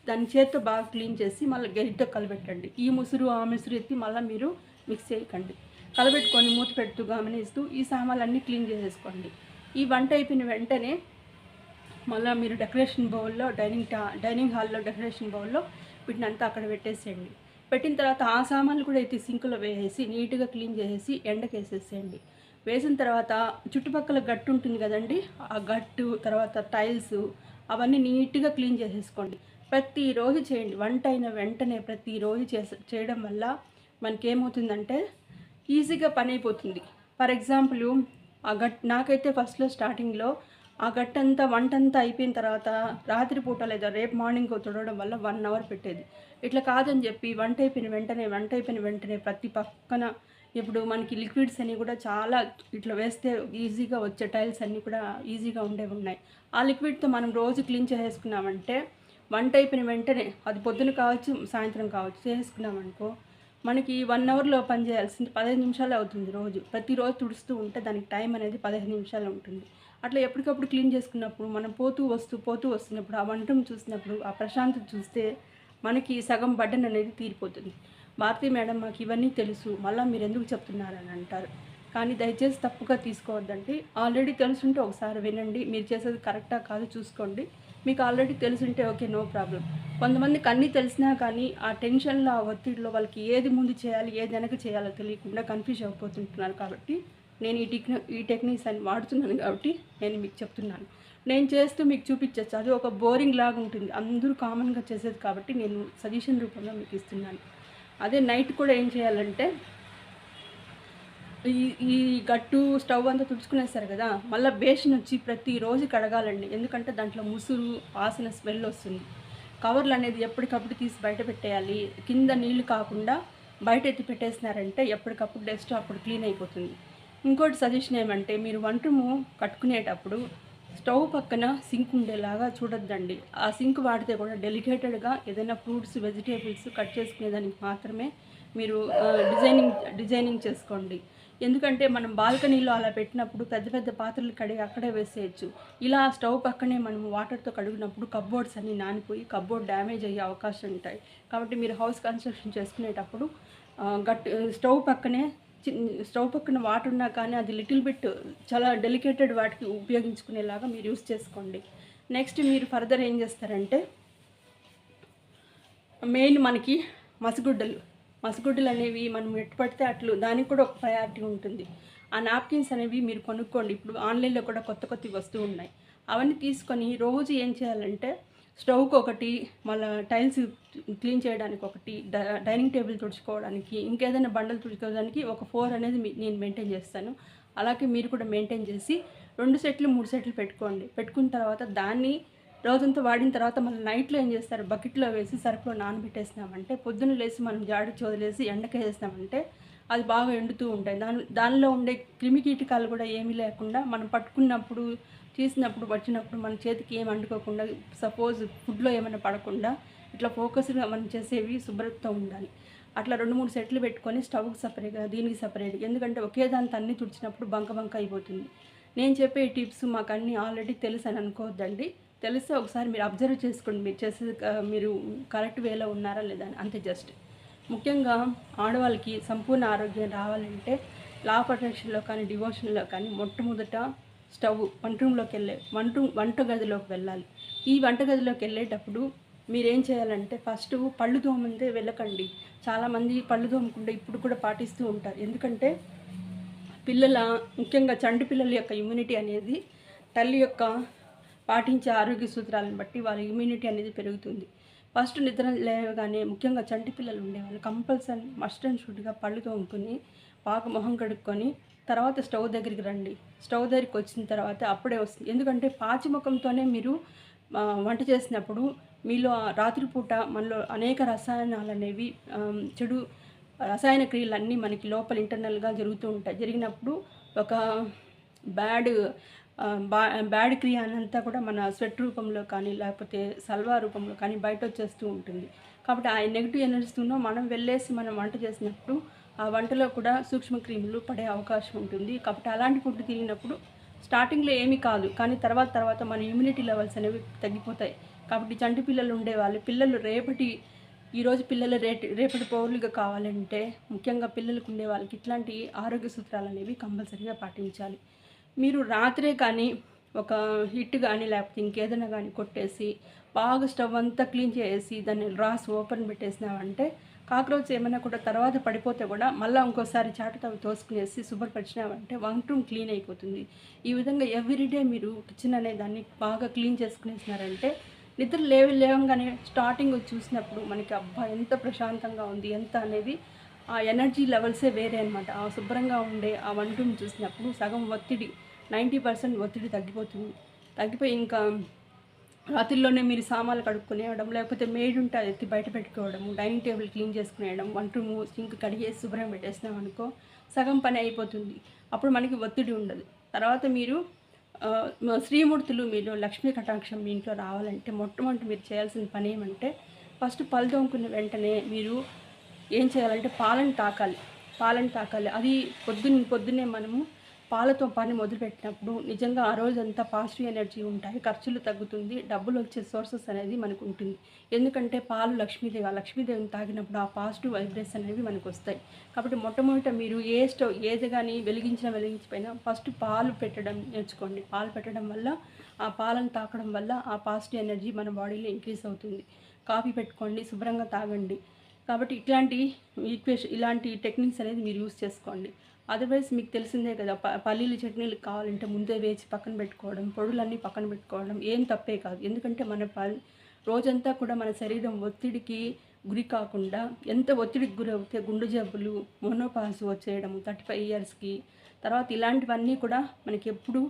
దాన్ని చేత్తో బాగా క్లీన్ చేసి మళ్ళీ గరిటతో కలబెట్టండి. ఈ ముసురు ఆ ముసురు ఎత్తి మళ్ళీ మీరు మిక్స్ చేయకండి. కలబెట్టుకొని మూత పెడుతూ గమనిస్తూ ఈ సామాన్లన్నీ క్లీన్ చేసేసుకోండి. ఈ వంట అయిపోయిన వెంటనే మళ్ళీ మీరు డెకరేషన్ బౌల్లో డైనింగ్ హాల్లో డెకరేషన్ బౌల్లో వీటినంతా అక్కడ పెట్టేసేయండి. పెట్టిన తర్వాత ఆ సామాన్లు కూడా ఎత్తి సింకులో వేసేసి నీట్గా క్లీన్ చేసేసి ఎండకి వేసేసేయండి. వేసిన తర్వాత చుట్టుపక్కల గట్టు ఉంటుంది కదండి, ఆ గట్టు తర్వాత టైల్స్ అవన్నీ నీట్గా క్లీన్ చేసేసుకోండి. ప్రతిరోజు చేయండి. వంట అయిన వెంటనే ప్రతిరోజు చేయడం వల్ల మనకేమవుతుందంటే ఈజీగా పని అయిపోతుంది. ఫర్ ఎగ్జాంపుల్ నాకైతే ఫస్ట్లో స్టార్టింగ్లో ఆ గట్టంతా వంటంతా అయిపోయిన తర్వాత రాత్రిపూట లేదా రేపు మార్నింగ్ తుడవడం వల్ల 1 అవర్ పెట్టేది. ఇట్లా కాదని చెప్పి వంట అయిపోయిన వెంటనే ప్రతి పక్కన ఇప్పుడు మనకి లిక్విడ్స్ అన్నీ కూడా చాలా ఇట్లా వేస్తే ఈజీగా వచ్చే టైల్స్ అన్నీ కూడా ఈజీగా ఉండేవి ఉన్నాయి. ఆ లిక్విడ్‌తో మనం రోజు క్లీన్ చేసేసుకున్నామంటే వంట అయిపోయిన వెంటనే అది పొద్దున కావచ్చు, సాయంత్రం కావచ్చు చేసేసుకున్నామనుకో మనకి 1 అవర్‌లో పని చేయాల్సింది 15 నిమిషాలే అవుతుంది రోజు. ప్రతిరోజు తుడుస్తూ ఉంటే దానికి టైం అనేది 15 నిమిషాలు ఉంటుంది. అట్లా ఎప్పటికప్పుడు క్లీన్ చేసుకున్నప్పుడు మనం పోతూ వస్తున్నప్పుడు ఆ వంట రూమ్ చూసినప్పుడు ఆ ప్రశాంతత చూస్తే మనకి సగం బర్డెన్ అనేది తీరిపోతుంది. భారతి మేడం మాకు ఇవన్నీ తెలుసు మళ్ళీ మీరు ఎందుకు చెప్తున్నారని అంటారు. కానీ దయచేసి తప్పుగా తీసుకోవద్దండి. ఆల్రెడీ తెలుసుంటే ఒకసారి వినండి. మీరు చేసేది కరెక్టా కాదో చూసుకోండి. మీకు ఆల్రెడీ తెలుసుంటే ఓకే, నో ప్రాబ్లం. కొంతమందికి అన్నీ తెలిసినా కానీ ఆ టెన్షన్‌లో, ఆ ఒత్తిడిలో వాళ్ళకి ఏది ముందు చేయాలి, ఏది వెనక చేయాలో తెలియకుండా కన్‌ఫ్యూజ్ అయిపోతుంటున్నారు. కాబట్టి నేను ఈ టెక్నిక్స్ అన్ని వాడుతున్నాను కాబట్టి నేను మీకు చెప్తున్నాను. నేను చేస్తూ మీకు చూపించొచ్చు. అది ఒక బోరింగ్ లాగా ఉంటుంది. అందరూ కామన్‌గా చేసేది కాబట్టి నేను సజెషన్ రూపంలో మీకు ఇస్తున్నాను. అదే నైట్ కూడా ఏం చేయాలంటే ఈ ఈ గట్టు స్టవ్ అంతా తుడుచుకునేస్తారు కదా, మళ్ళీ బేసిన్ వచ్చి ప్రతిరోజు కడగాలండి. ఎందుకంటే దాంట్లో ముసురు వాసన స్మెల్ వస్తుంది. కవర్లు అనేది ఎప్పటికప్పుడు తీసి బయట పెట్టేయాలి. కింద నీళ్లు కాకుండా బయట ఎత్తి పెట్టేసినారంటే ఎప్పటికప్పుడు డస్ట్ అప్పుడు క్లీన్ అయిపోతుంది. ఇంకోటి సజెషన్ ఏమంటే మీరు వంట రూము కట్టుకునేటప్పుడు స్టవ్ పక్కన సింక్ ఉండేలాగా చూడొద్దండి. ఆ సింక్ వాడితే కూడా డెలికేటెడ్గా ఏదైనా ఫ్రూట్స్, వెజిటేబుల్స్ కట్ చేసుకునేదానికి మాత్రమే మీరు డిజైనింగ్ చేసుకోండి. ఎందుకంటే మనం బాల్కనీలో అలా పెట్టినప్పుడు పెద్ద పెద్ద పాత్రలు కడిగి అక్కడే వేసేయచ్చు. ఇలా స్టవ్ పక్కనే మనం వాటర్తో కడిగినప్పుడు కప్బోర్డ్స్ అన్నీ నానిపోయి కప్బోర్డ్ డ్యామేజ్ అయ్యే అవకాశం ఉంటాయి. కాబట్టి మీరు హౌస్ కన్స్ట్రక్షన్ చేసుకునేటప్పుడు స్టవ్ పక్కన వాటర్ ఉన్నా కానీ అది లిటిల్ బిట్ చాలా డెలికేటెడ్ వాటికి ఉపయోగించుకునేలాగా మీరు యూస్ చేసుకోండి. నెక్స్ట్ మీరు ఫర్దర్ ఏం చేస్తారంటే మెయిన్ మనకి మసగుడ్డలు అనేవి మనం ఎట్టు పడితే అట్లు దానికి కూడా ఒక ప్రయారిటీ ఉంటుంది. ఆ నాప్కిన్స్ అనేవి మీరు కొనుక్కోండి. ఇప్పుడు ఆన్లైన్లో కూడా కొత్తవి వస్తూ ఉన్నాయి. అవన్నీ తీసుకొని రోజు ఏం చేయాలంటే స్టవ్కి ఒకటి, మళ్ళీ టైల్స్ క్లీన్ చేయడానికి ఒకటి, డైనింగ్ టేబుల్ తుడుచుకోవడానికి, ఇంకేదైనా బండలు తుడుచుకోవడానికి ఒక 4 అనేది నేను మెయింటైన్ చేస్తాను. అలాగే మీరు కూడా మెయింటైన్ చేసి 2 సెట్లు 3 సెట్లు పెట్టుకోండి. పెట్టుకున్న తర్వాత దాన్ని రోజంతా వాడిన తర్వాత మళ్ళీ నైట్లో ఏం చేస్తారు, బకెట్లో వేసి సర్ఫ్లో నానబెట్టేసినామంటే పొద్దున్న లేసి మనం జాడిచ్చి వదిలేసి ఎండకేసేసినామంటే అది బాగా ఎండుతూ ఉంటాయి. దానిలో ఉండే క్రిమికీటకాలు కూడా ఏమీ లేకుండా మనం పట్టుకున్నప్పుడు, తీసినప్పుడు, వచ్చినప్పుడు మన చేతికి ఏం అంటుకోకుండా, సపోజ్ ఫుడ్లో ఏమైనా పడకుండా ఇట్లా ఫోకస్గా మనం చేసేవి శుభ్రతతో ఉండాలి. అట్లా 2-3 సెట్లు పెట్టుకొని స్టవ్కి సపరేట్గా, దీనికి సపరేట్గా. ఎందుకంటే ఒకే దాంతో అన్నీ తుడిచినప్పుడు బంక అయిపోతుంది. నేను చెప్పే ఈ టిప్స్ మాకు అన్నీ ఆల్రెడీ తెలుసు అని అనుకోవద్దండి. తెలిస్తే ఒకసారి మీరు అబ్జర్వ్ చేసుకోండి. మీరు చేసేది మీరు కరెక్ట్ వేలో ఉన్నారా లేదా అని. అంతే. జస్ట్ ముఖ్యంగా ఆడవాళ్ళకి సంపూర్ణ ఆరోగ్యం రావాలంటే లా ప్రొటెక్షన్లో కానీ, డివోషన్లో కానీ మొట్టమొదట స్టవ్ వంటగదిలోకి వెళ్ళాలి. ఈ వంటగదిలోకి వెళ్ళేటప్పుడు మీరేం చేయాలంటే ఫస్ట్ పళ్ళు తోమందే వెళ్ళకండి. చాలామంది పళ్ళు తోమకుండా ఇప్పుడు కూడా పాటిస్తూ ఉంటారు. ఎందుకంటే ముఖ్యంగా చంటి పిల్లల యొక్క ఇమ్యూనిటీ అనేది తల్లి యొక్క పాటించే ఆరోగ్య సూత్రాలను బట్టి వాళ్ళ ఇమ్యూనిటీ అనేది పెరుగుతుంది. ఫస్ట్ నిద్ర లేవగానే ముఖ్యంగా చంటి పిల్లలు ఉండేవాళ్ళు కంపల్సరీ మస్ట్ అండ్ షుడ్గా పళ్ళు తోముకొని బాగా మొహం కడుక్కొని తర్వాత స్టవ్ దగ్గరికి రండి. స్టవ్ దగ్గరికి వచ్చిన తర్వాత అప్పుడే వస్తుంది. ఎందుకంటే పాచి ముఖంతోనే మీరు వంట చేసినప్పుడు మీలో రాత్రిపూట మనలో అనేక రసాయనాలు అనేవి చెడు రసాయన క్రియలన్నీ మనకి లోపల ఇంటర్నల్గా జరుగుతూ ఉంటాయి. జరిగినప్పుడు ఒక బ్యాడ్ క్రియ అనంతా కూడా మన స్వెట్ రూపంలో కానీ లేకపోతే సల్వా రూపంలో కానీ బయట వచ్చేస్తూ ఉంటుంది. కాబట్టి ఆ నెగిటివ్ ఎనర్జీతో మనం వంట చేసినప్పుడు ఆ వంటలో కూడా సూక్ష్మక్రిములు పడే అవకాశం ఉంటుంది. కాబట్టి అలాంటి ఫుడ్ తిరిగినప్పుడు స్టార్టింగ్లో ఏమీ కాదు, కానీ తర్వాత మన ఇమ్యూనిటీ లెవెల్స్ అనేవి తగ్గిపోతాయి. కాబట్టి చంటి పిల్లలు ఉండేవాళ్ళు ఈరోజు పిల్లలు రేపటి పౌరులుగా కావాలంటే ముఖ్యంగా పిల్లలకు ఉండే వాళ్ళకి ఇట్లాంటి ఆరోగ్య సూత్రాలు అనేవి కంపల్సరీగా పాటించాలి. మీరు రాత్రే కానీ ఒక హిట్ కానీ లేకపోతే ఇంకేదైనా కానీ కొట్టేసి బాగా స్టవ్ అంతా క్లీన్ చేసి దాన్ని రాస్ ఓపెన్ పెట్టేసినామంటే కాక్రోచ్ ఏమైనా కూడా తర్వాత పడిపోతే కూడా మళ్ళీ ఇంకోసారి చాటుతో తోసుకునేసి శుభ్రపరిచినామంటే వంట రూమ్ క్లీన్ అయిపోతుంది. ఈ విధంగా ఎవ్రీడే మీరు కిచెన్ అనే దాన్ని బాగా క్లీన్ చేసుకునేసినారంటే నిద్ర లేవగానే స్టార్టింగ్ చూసినప్పుడు మనకి అబ్బా ఎంత ప్రశాంతంగా ఉంది ఎంత అనేది ఆ ఎనర్జీ లెవెల్సే వేరే అనమాట. ఆ శుభ్రంగా ఉండే ఆ వంట రూమ్ చూసినప్పుడు సగం 90% ఒత్తిడి తగ్గిపోయి ఇంకా రాత్రిలోనే మీరు సామాన్లు కడుక్కునేయడం, లేకపోతే మేడ్ ఉంటే అది ఎత్తి బయట పెట్టుకోవడం, డైనింగ్ టేబుల్ క్లీన్ చేసుకునేయడం, వంట రూము సింక్ కడిగేసి శుభ్రం పెట్టేసినాం అనుకో సగం పని అయిపోతుంది. అప్పుడు మనకి ఒత్తిడి ఉండదు. తర్వాత మీరు శ్రీమూర్తులు మీరు లక్ష్మీ కటాక్షం మీ ఇంట్లో రావాలంటే మొట్టమొదటి మీరు చేయాల్సిన పని ఏమంటే ఫస్ట్ పళ్ళు తోముకున్న వెంటనే మీరు ఏం చేయాలంటే పాలను తాకాలి. అది పొద్దున్నే మనము పాలతో పని మొదలుపెట్టినప్పుడు నిజంగా ఆ రోజంతా పాజిటివ్ ఎనర్జీ ఉంటాయి, ఖర్చులు తగ్గుతుంది, డబ్బులు వచ్చే సోర్సెస్ అనేది మనకు ఉంటుంది. ఎందుకంటే పాలు లక్ష్మీదేవిని తాగినప్పుడు ఆ పాజిటివ్ వైబ్రేషన్ అనేవి మనకు వస్తాయి. కాబట్టి మొట్టమొదట మీరు ఏది కానీ వెలిగించిపోయినా ఫస్ట్ పాలు పెట్టడం నేర్చుకోండి. పాలు పెట్టడం వల్ల ఆ పాలను తాకడం వల్ల ఆ పాజిటివ్ ఎనర్జీ మన బాడీలో ఇంక్రీజ్ అవుతుంది. కాఫీ పెట్టుకోండి, శుభ్రంగా తాగండి. కాబట్టి ఇలాంటి టెక్నిక్స్ అనేది మీరు యూస్ చేసుకోండి. అదర్వైజ్ మీకు తెలిసిందే కదా, పల్లీలు చట్నీలు కావాలంటే ముందే వేసి పక్కన పెట్టుకోవడం, పొడులన్నీ పక్కన పెట్టుకోవడం ఏం తప్పే కాదు. ఎందుకంటే రోజంతా కూడా మన శరీరం ఒత్తిడికి గురి కాకుండా, ఎంత ఒత్తిడికి గురవుతే గుండె జబ్బులు, మోనోపాస్ వచ్చేయడం 35 ఇయర్స్కి తర్వాత ఇలాంటివన్నీ కూడా మనకి ఎప్పుడూ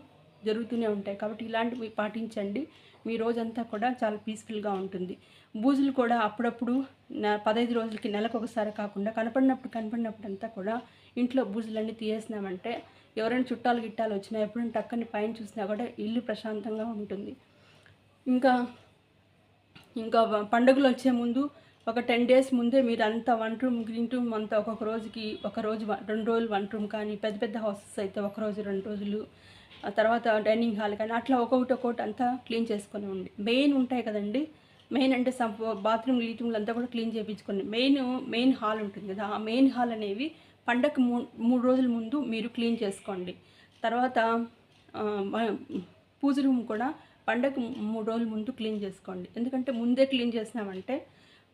జరుగుతూనే ఉంటాయి. కాబట్టి ఇలాంటివి పాటించండి, మీ రోజంతా కూడా చాలా పీస్ఫుల్గా ఉంటుంది. బూజులు కూడా అప్పుడప్పుడు 15 రోజులకి నెలకు ఒకసారి కాకుండా కనపడినప్పుడు అంతా కూడా ఇంట్లో బూజులన్నీ తీసేసినామంటే ఎవరైనా చుట్టాలు వచ్చినా ఎప్పుడైనా టక్కని పైన చూసినా కూడా ఇల్లు ప్రశాంతంగా ఉంటుంది. ఇంకా పండుగలు వచ్చే ముందు ఒక 10 డేస్ ముందే మీరు అంతా వంట రూమ్ గ్రీన్ రూమ్ అంతా ఒక రోజు 2 రోజులు వంట రూమ్ కానీ, పెద్ద హౌసెస్ అయితే ఒకరోజు 2 రోజులు, ఆ తర్వాత డైనింగ్ హాల్ కానీ అట్లా ఒక్కొక్కటి అంతా క్లీన్ చేసుకొని ఉండి, మెయిన్ ఉంటాయి కదండి, మెయిన్ అంటే బాత్రూమ్ లీటింగ్లు అంతా కూడా క్లీన్ చేయించుకోండి. మెయిన్ హాల్ ఉంటుంది కదా, ఆ మెయిన్ హాల్ అనేవి పండగకు 3 రోజుల ముందు మీరు క్లీన్ చేసుకోండి. తర్వాత పూజ రూమ్ కూడా పండగకు 3 రోజుల ముందు క్లీన్ చేసుకోండి. ఎందుకంటే ముందే క్లీన్ చేసినామంటే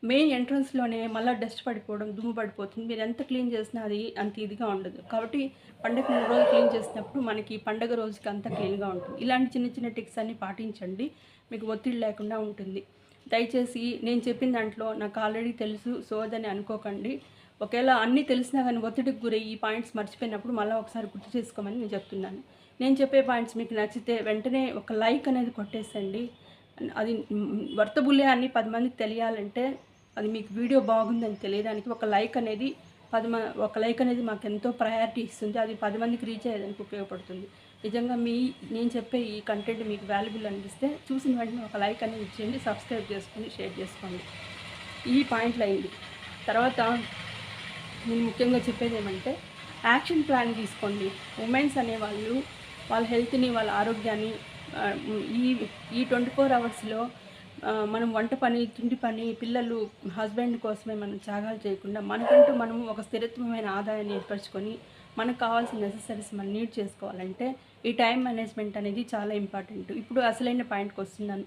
మెయిన్ ఎంట్రన్స్లోనే మళ్ళీ డస్ట్ పడిపోవడం, దుమ్ము పడిపోతుంది. మీరు ఎంత క్లీన్ చేసినా అది అంత ఇదిగా ఉండదు. కాబట్టి పండగ 3 రోజులు క్లీన్ చేసినప్పుడు మనకి పండగ రోజుకి అంతా క్లీన్గా ఉంటుంది. ఇలాంటి చిన్న టిప్స్ అన్నీ పాటించండి, మీకు ఒత్తిడి లేకుండా ఉంటుంది. దయచేసి నేను చెప్పిన దాంట్లో నాకు ఆల్రెడీ తెలుసు సోదని అనుకోకండి. ఒకవేళ అన్నీ తెలిసినా కానీ ఒత్తిడికి గురయ్యి ఈ పాయింట్స్ మర్చిపోయినప్పుడు మళ్ళీ ఒకసారి గుర్తు చేసుకోమని నేను చెప్తున్నాను. నేను చెప్పే పాయింట్స్ మీకు నచ్చితే వెంటనే ఒక లైక్ అనేది కొట్టేసండి. అది వర్తబుల్లే అని 10 మందికి తెలియాలంటే, అది మీకు వీడియో బాగుందని తెలియడానికి ఒక లైక్ అనేది మాకు ఎంతో ప్రయారిటీ ఇస్తుంది. అది 10 మందికి రీచ్ అయ్యేదానికి ఉపయోగపడుతుంది. నిజంగా నేను చెప్పే ఈ కంటెంట్ మీకు వాల్యుబుల్ అనిపిస్తే చూసిన వెంటనే ఒక లైక్ అనేది ఇచ్చేయండి, సబ్స్క్రైబ్ చేసుకొని షేర్ చేసుకోండి. ఈ పాయింట్లు అయింది. తర్వాత నేను ముఖ్యంగా చెప్పేది ఏమంటే యాక్షన్ ప్లాన్ తీసుకోండి. ఉమెన్స్ అనేవాళ్ళు వాళ్ళ హెల్త్ని, వాళ్ళ ఆరోగ్యాన్ని ఈ 24 అవర్స్లో మనం వంట పని, తిండి పని, పిల్లలు, హస్బెండ్ కోసమే మనం త్యాగాలు చేయకుండా మనకంటూ మనము ఒక స్థిరత్వమైన ఆదాయాన్ని ఏర్పరచుకొని మనకు కావాల్సిన నెసెసరీస్ మనం నీడ్ చేసుకోవాలంటే ఈ టైం మేనేజ్మెంట్ అనేది చాలా ఇంపార్టెంట్. ఇప్పుడు అసలైన పాయింట్కి వస్తున్నాను.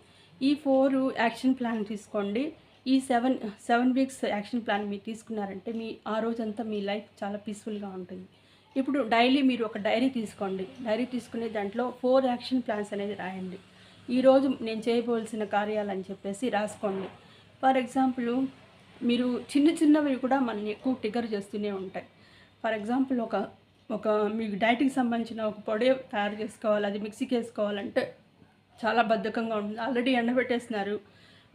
ఈ 4 యాక్షన్ ప్లాన్ తీసుకోండి. ఈ 7 వీక్స్ యాక్షన్ ప్లాన్ మీరు తీసుకున్నారంటే ఆ రోజంతా మీ లైఫ్ చాలా పీస్ఫుల్గా ఉంటుంది. ఇప్పుడు డైలీ మీరు ఒక డైరీ తీసుకోండి. డైరీ తీసుకునే దాంట్లో 4 యాక్షన్ ప్లాన్స్ అనేది రాయండి. ఈరోజు నేను చేయవలసిన కార్యాలని చెప్పేసి రాసుకోండి. ఫర్ ఎగ్జాంపుల్ మీరు చిన్నవి కూడా మనల్ని ఎక్కువ ట్రిగర్ చేస్తూనే ఉంటాయి. ఫర్ ఎగ్జాంపుల్ ఒక మీకు డైట్కి సంబంధించిన ఒక పొడి తయారు చేసుకోవాలి, అది మిక్సీకి వేసుకోవాలంటే చాలా బద్ధకంగా ఉంటుంది. ఆల్రెడీ ఎండబెట్టేస్తున్నారు,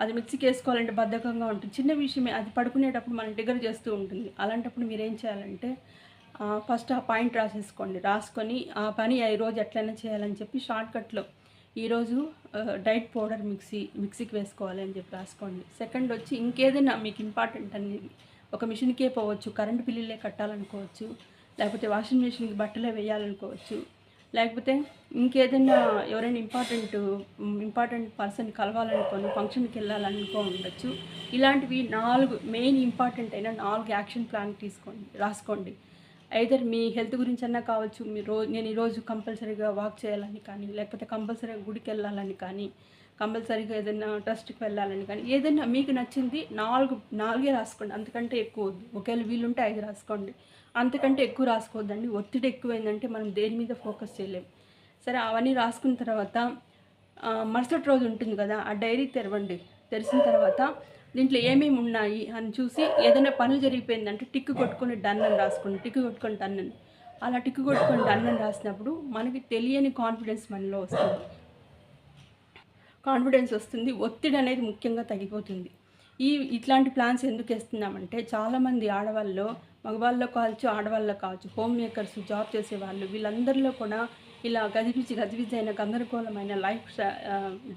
అది మిక్సీకి వేసుకోవాలంటే బద్ధకంగా ఉంటుంది. చిన్న విషయమే, అది పడుకునేటప్పుడు మనం ట్రిగర్ చేస్తూ ఉంటుంది. అలాంటప్పుడు మీరు ఏం చేయాలంటే ఫస్ట్ ఆ పాయింట్ రాసుకొని ఆ పని ఈరోజు ఎట్లయినా చేయాలని చెప్పి షార్ట్కట్లో ఈరోజు డైట్ పౌడర్ మిక్సీకి వేసుకోవాలి అని చెప్పి రాసుకోండి. సెకండ్ వచ్చి ఇంకేదైనా మీకు ఇంపార్టెంట్ అనేది, ఒక మిషన్కే పోవచ్చు, కరెంటు బిల్లులే కట్టాలనుకోవచ్చు, లేకపోతే వాషింగ్ మిషన్కి బట్టలే వేయాలనుకోవచ్చు, లేకపోతే ఇంకేదైనా ఎవరైనా ఇంపార్టెంట్ పర్సన్ కలవాలనుకోని ఫంక్షన్కి వెళ్ళాలనుకో ఉండొచ్చు. ఇలాంటివి 4 మెయిన్ ఇంపార్టెంట్ అయిన 4 యాక్షన్ ప్లాన్ రాసుకోండి. ఐదర్ మీ హెల్త్ గురించి అన్నా కావచ్చు, నేను ఈరోజు కంపల్సరీగా వాక్ చేయాలని కానీ, లేకపోతే కంపల్సరీగా గుడికి వెళ్ళాలని కానీ, కంపల్సరీగా ఏదైనా ట్రస్ట్కి వెళ్ళాలని కానీ, ఏదైనా మీకు నచ్చింది 4 రాసుకోండి. అంతకంటే ఎక్కువ వద్దు. ఒకవేళ వీలుంటే 5 రాసుకోండి, అంతకంటే ఎక్కువ రాసుకోవద్దండి. ఒత్తిడి ఎక్కువైందంటే మనం దేని మీద ఫోకస్ చేయలేము. సరే, అవన్నీ రాసుకున్న తర్వాత మరుసటి రోజు ఉంటుంది కదా, ఆ డైరీ తెరిచిన తర్వాత దీంట్లో ఏమేమి ఉన్నాయి అని చూసి ఏదైనా పనులు జరిగిపోయిందంటే టిక్కు కొట్టుకొని డన్ అని రాసుకోండి. అలా టిక్కు కొట్టుకొని డన్ అని రాసినప్పుడు మనకి తెలియని కాన్ఫిడెన్స్ మనలో వస్తుంది. కాన్ఫిడెన్స్ వస్తుంది. ఒత్తిడి అనేది ముఖ్యంగా తగ్గిపోతుంది. ఇట్లాంటి ప్లాన్స్ ఎందుకు వేస్తున్నామంటే చాలామంది ఆడవాళ్ళలో, మగవాళ్ళలో కావచ్చు, ఆడవాళ్ళలో కావచ్చు, హోమ్ మేకర్స్, జాబ్ చేసేవాళ్ళు వీళ్ళందరిలో కూడా ఇలా గజిబిజి అయిన గందరగోళమైన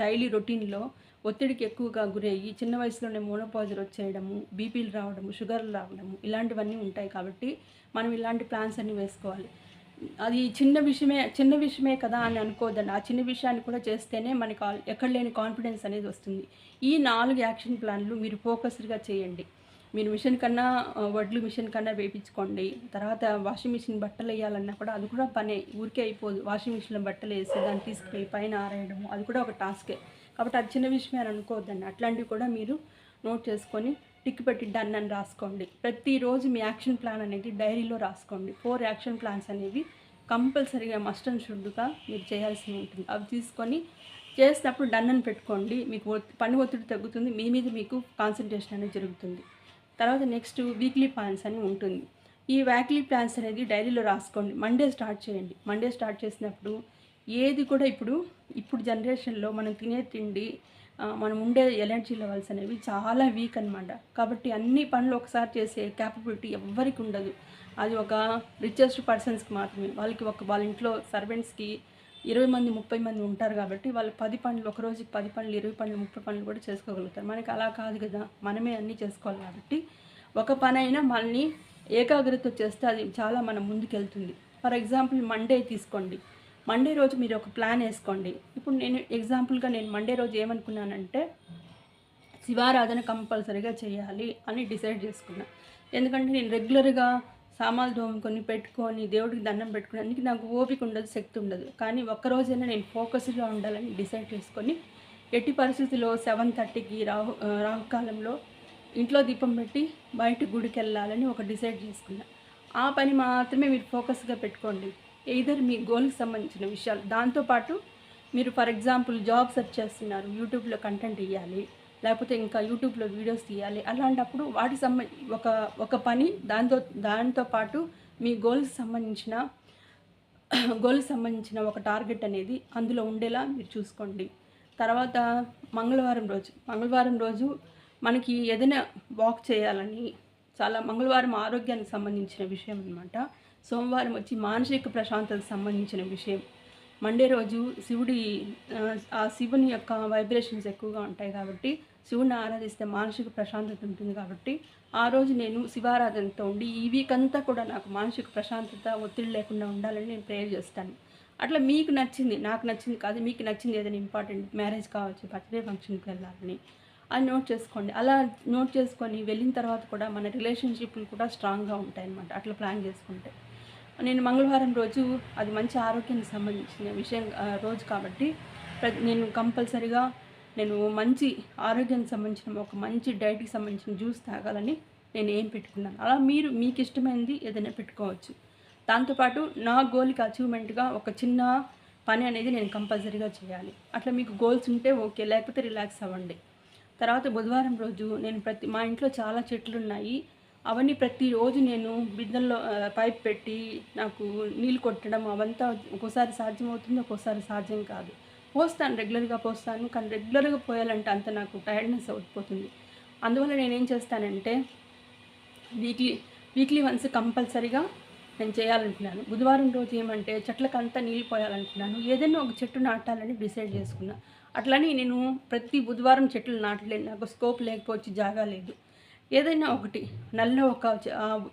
డైలీ రొటీన్‌లో ఒత్తిడికి ఎక్కువగా గురయ్యి చిన్న వయసులోనే మోనోపాజర్ వచ్చేయడము, బీపీలు రావడము, షుగర్లు రావడము ఇలాంటివన్నీ ఉంటాయి. కాబట్టి మనం ఇలాంటి ప్లాన్స్ అన్నీ వేసుకోవాలి. అది చిన్న విషయమే కదా అని అనుకోవద్దండి. ఆ చిన్న విషయాన్ని కూడా చేస్తేనే మనకి ఎక్కడ లేని కాన్ఫిడెన్స్ అనేది వస్తుంది. ఈ 4 యాక్షన్ ప్లాన్‌లు మీరు ఫోకస్డ్‌గా చేయండి. మీరు వడ్లు మిషన్ కన్నా వేపించుకోండి. తర్వాత వాషింగ్ మిషన్ బట్టలెయ్యాలన్నా కూడా అది కూడా పనే. ఊరికే అయిపోదు. వాషింగ్ మిషన్‌లో బట్టలేసి దాన్ని తీసుకుపోయి పైన ఆరేయడము అది కూడా ఒక టాస్కే. కాబట్టి అది చిన్న విషయమే అని అనుకోవద్దండి. అట్లాంటివి కూడా మీరు నోట్ చేసుకొని టిక్ పెట్టి డన్ అని రాసుకోండి. ప్రతిరోజు మీ యాక్షన్ ప్లాన్ అనేది డైరీలో రాసుకోండి. 4 యాక్షన్ ప్లాన్స్ అనేవి కంపల్సరీగా మస్ట్ అండ్ షుడ్‌గా మీరు చేయాల్సి ఉంటుంది. అవి తీసుకొని చేసినప్పుడు డన్ అని పెట్టుకోండి. మీకు పని ఒత్తిడి తగ్గుతుంది. మీ మీద మీకు కాన్సంట్రేషన్ అనేది జరుగుతుంది. తర్వాత నెక్స్ట్ వీక్లీ ప్లాన్స్ అని ఉంటుంది. ఈ వీక్లీ ప్లాన్స్ అనేది డైరీలో రాసుకోండి. మండే స్టార్ట్ చేయండి. మండే స్టార్ట్ చేసినప్పుడు ఏది కూడా ఇప్పుడు జనరేషన్లో మనం తినే తిండి, మనం ఉండే ఎనర్జీ లెవెల్స్ అనేవి చాలా వీక్ అనమాట. కాబట్టి అన్ని పనులు ఒకసారి చేసే క్యాపబిలిటీ ఎవ్వరికి ఉండదు. అది ఒక రిచెస్ట్ పర్సన్స్కి మాత్రమే. వాళ్ళ ఇంట్లో సర్వెంట్స్కి 20 మంది 30 మంది ఉంటారు కాబట్టి వాళ్ళు 10 పనులు, ఒక రోజుకి 10 పనులు, 20 పనులు, 30 పనులు కూడా చేసుకోగలుగుతారు. మనకి అలా కాదు కదా, మనమే అన్నీ చేసుకోవాలి. కాబట్టి ఒక పని అయినా మనల్ని ఏకాగ్రత చేస్తే అది చాలా మనం ముందుకెళ్తుంది. ఫర్ ఎగ్జాంపుల్ మండే తీసుకోండి. మండే రోజు మీరు ఒక ప్లాన్ వేసుకోండి. ఇప్పుడు నేను మండే రోజు ఏమనుకున్నానంటే శివారాధన కంపల్సరీగా చేయాలి అని డిసైడ్ చేసుకున్నా. ఎందుకంటే నేను రెగ్యులర్గా సామాన్లు తోముకొని పెట్టుకొని దేవుడికి దండం పెట్టుకోవడానికి నాకు ఓపిక ఉండదు, శక్తి ఉండదు. కానీ ఒక్కరోజైనా నేను ఫోకస్డ్గా ఉండాలని డిసైడ్ చేసుకొని ఎట్టి పరిస్థితుల్లో 7:30కి రాహుకాలంలో ఇంట్లో దీపం పెట్టి బయట గుడికి వెళ్ళాలని ఒక డిసైడ్ చేసుకున్నా. ఆ పని మాత్రమే మీరు ఫోకస్గా పెట్టుకోండి. ఎయిదర్ మీ గోల్కి సంబంధించిన విషయాలు. దాంతోపాటు మీరు ఫర్ ఎగ్జాంపుల్ జాబ్ సెర్చ్ చేస్తున్నారు, యూట్యూబ్లో కంటెంట్ ఇవ్వాలి, లేకపోతే ఇంకా యూట్యూబ్లో వీడియోస్ తీయాలి. అలాంటప్పుడు వాటికి ఒక పని దాంతోపాటు మీ గోల్కి సంబంధించిన ఒక టార్గెట్ అనేది అందులో ఉండేలా మీరు చూసుకోండి. తర్వాత మంగళవారం రోజు మనకి ఏదైనా వాక్ చేయాలని మంగళవారం ఆరోగ్యానికి సంబంధించిన విషయం అనమాట. సోమవారం వచ్చి మానసిక ప్రశాంతతకు సంబంధించిన విషయం. మండే రోజు శివుని యొక్క వైబ్రేషన్స్ ఎక్కువగా ఉంటాయి కాబట్టి శివుని ఆరాధిస్తే మానసిక ప్రశాంతత ఉంటుంది. కాబట్టి ఆ రోజు నేను శివారాధనతో ఉండి ఈ వీక్ అంతా కూడా నాకు మానసిక ప్రశాంతత, ఒత్తిడి లేకుండా ఉండాలని నేను ప్రేయర్ చేస్తాను. అట్లా మీకు నచ్చింది, నాకు నచ్చింది కాదు, మీకు నచ్చింది ఏదైనా ఇంపార్టెంట్, మ్యారేజ్ కావచ్చు, బర్త్డే ఫంక్షన్కి వెళ్ళాలని అది నోట్ చేసుకోండి. అలా నోట్ చేసుకొని వెళ్ళిన తర్వాత కూడా మన రిలేషన్షిప్లు కూడా స్ట్రాంగ్గా ఉంటాయన్నమాట అట్లా ప్లాన్ చేసుకుంటే. నేను మంగళవారం రోజు అది మంచి ఆరోగ్యానికి సంబంధించిన విషయం రోజు కాబట్టి నేను కంపల్సరీగా మంచి ఆరోగ్యానికి సంబంధించిన ఒక మంచి డైట్కి సంబంధించిన జ్యూస్ తాగాలని నేను ఏం పెట్టుకున్నాను. అలా మీకు ఇష్టమైనది ఏదైనా పెట్టుకోవచ్చు. దాంతోపాటు నా గోల్కి అచీవ్మెంట్గా ఒక చిన్న పని అనేది నేను కంపల్సరీగా చేయాలి. అట్లా మీకు గోల్స్ ఉంటే ఓకే, లేకపోతే రిలాక్స్ అవ్వండి. తర్వాత బుధవారం రోజు మా ఇంట్లో చాలా చెట్లు ఉన్నాయి. అవన్నీ ప్రతిరోజు నేను బిందెల్లో పైప్ పెట్టి నాకు నీళ్ళు కొట్టడం అవంతా ఒక్కోసారి సాధ్యమవుతుంది, ఒక్కోసారి సాధ్యం కాదు. రెగ్యులర్గా పోస్తాను. కానీ రెగ్యులర్గా పోయాలంటే అంత నాకు టైర్డ్నెస్ అయిపోతుంది. అందువల్ల నేనేం చేస్తానంటే వీక్లీ వన్స్ కంపల్సరీగా నేను చేయాలనుకున్నాను. బుధవారం రోజు ఏమంటే చెట్లకంతా నీళ్ళు పోయాలనుకున్నాను. ఏదైనా ఒక చెట్టు నాటాలని డిసైడ్ చేసుకున్నా. అట్లని నేను ప్రతి బుధవారం చెట్లు నాటలేను, నాకు స్కోప్ లేకపోవచ్చు, జాగా లేదు. ఏదైనా ఒకటి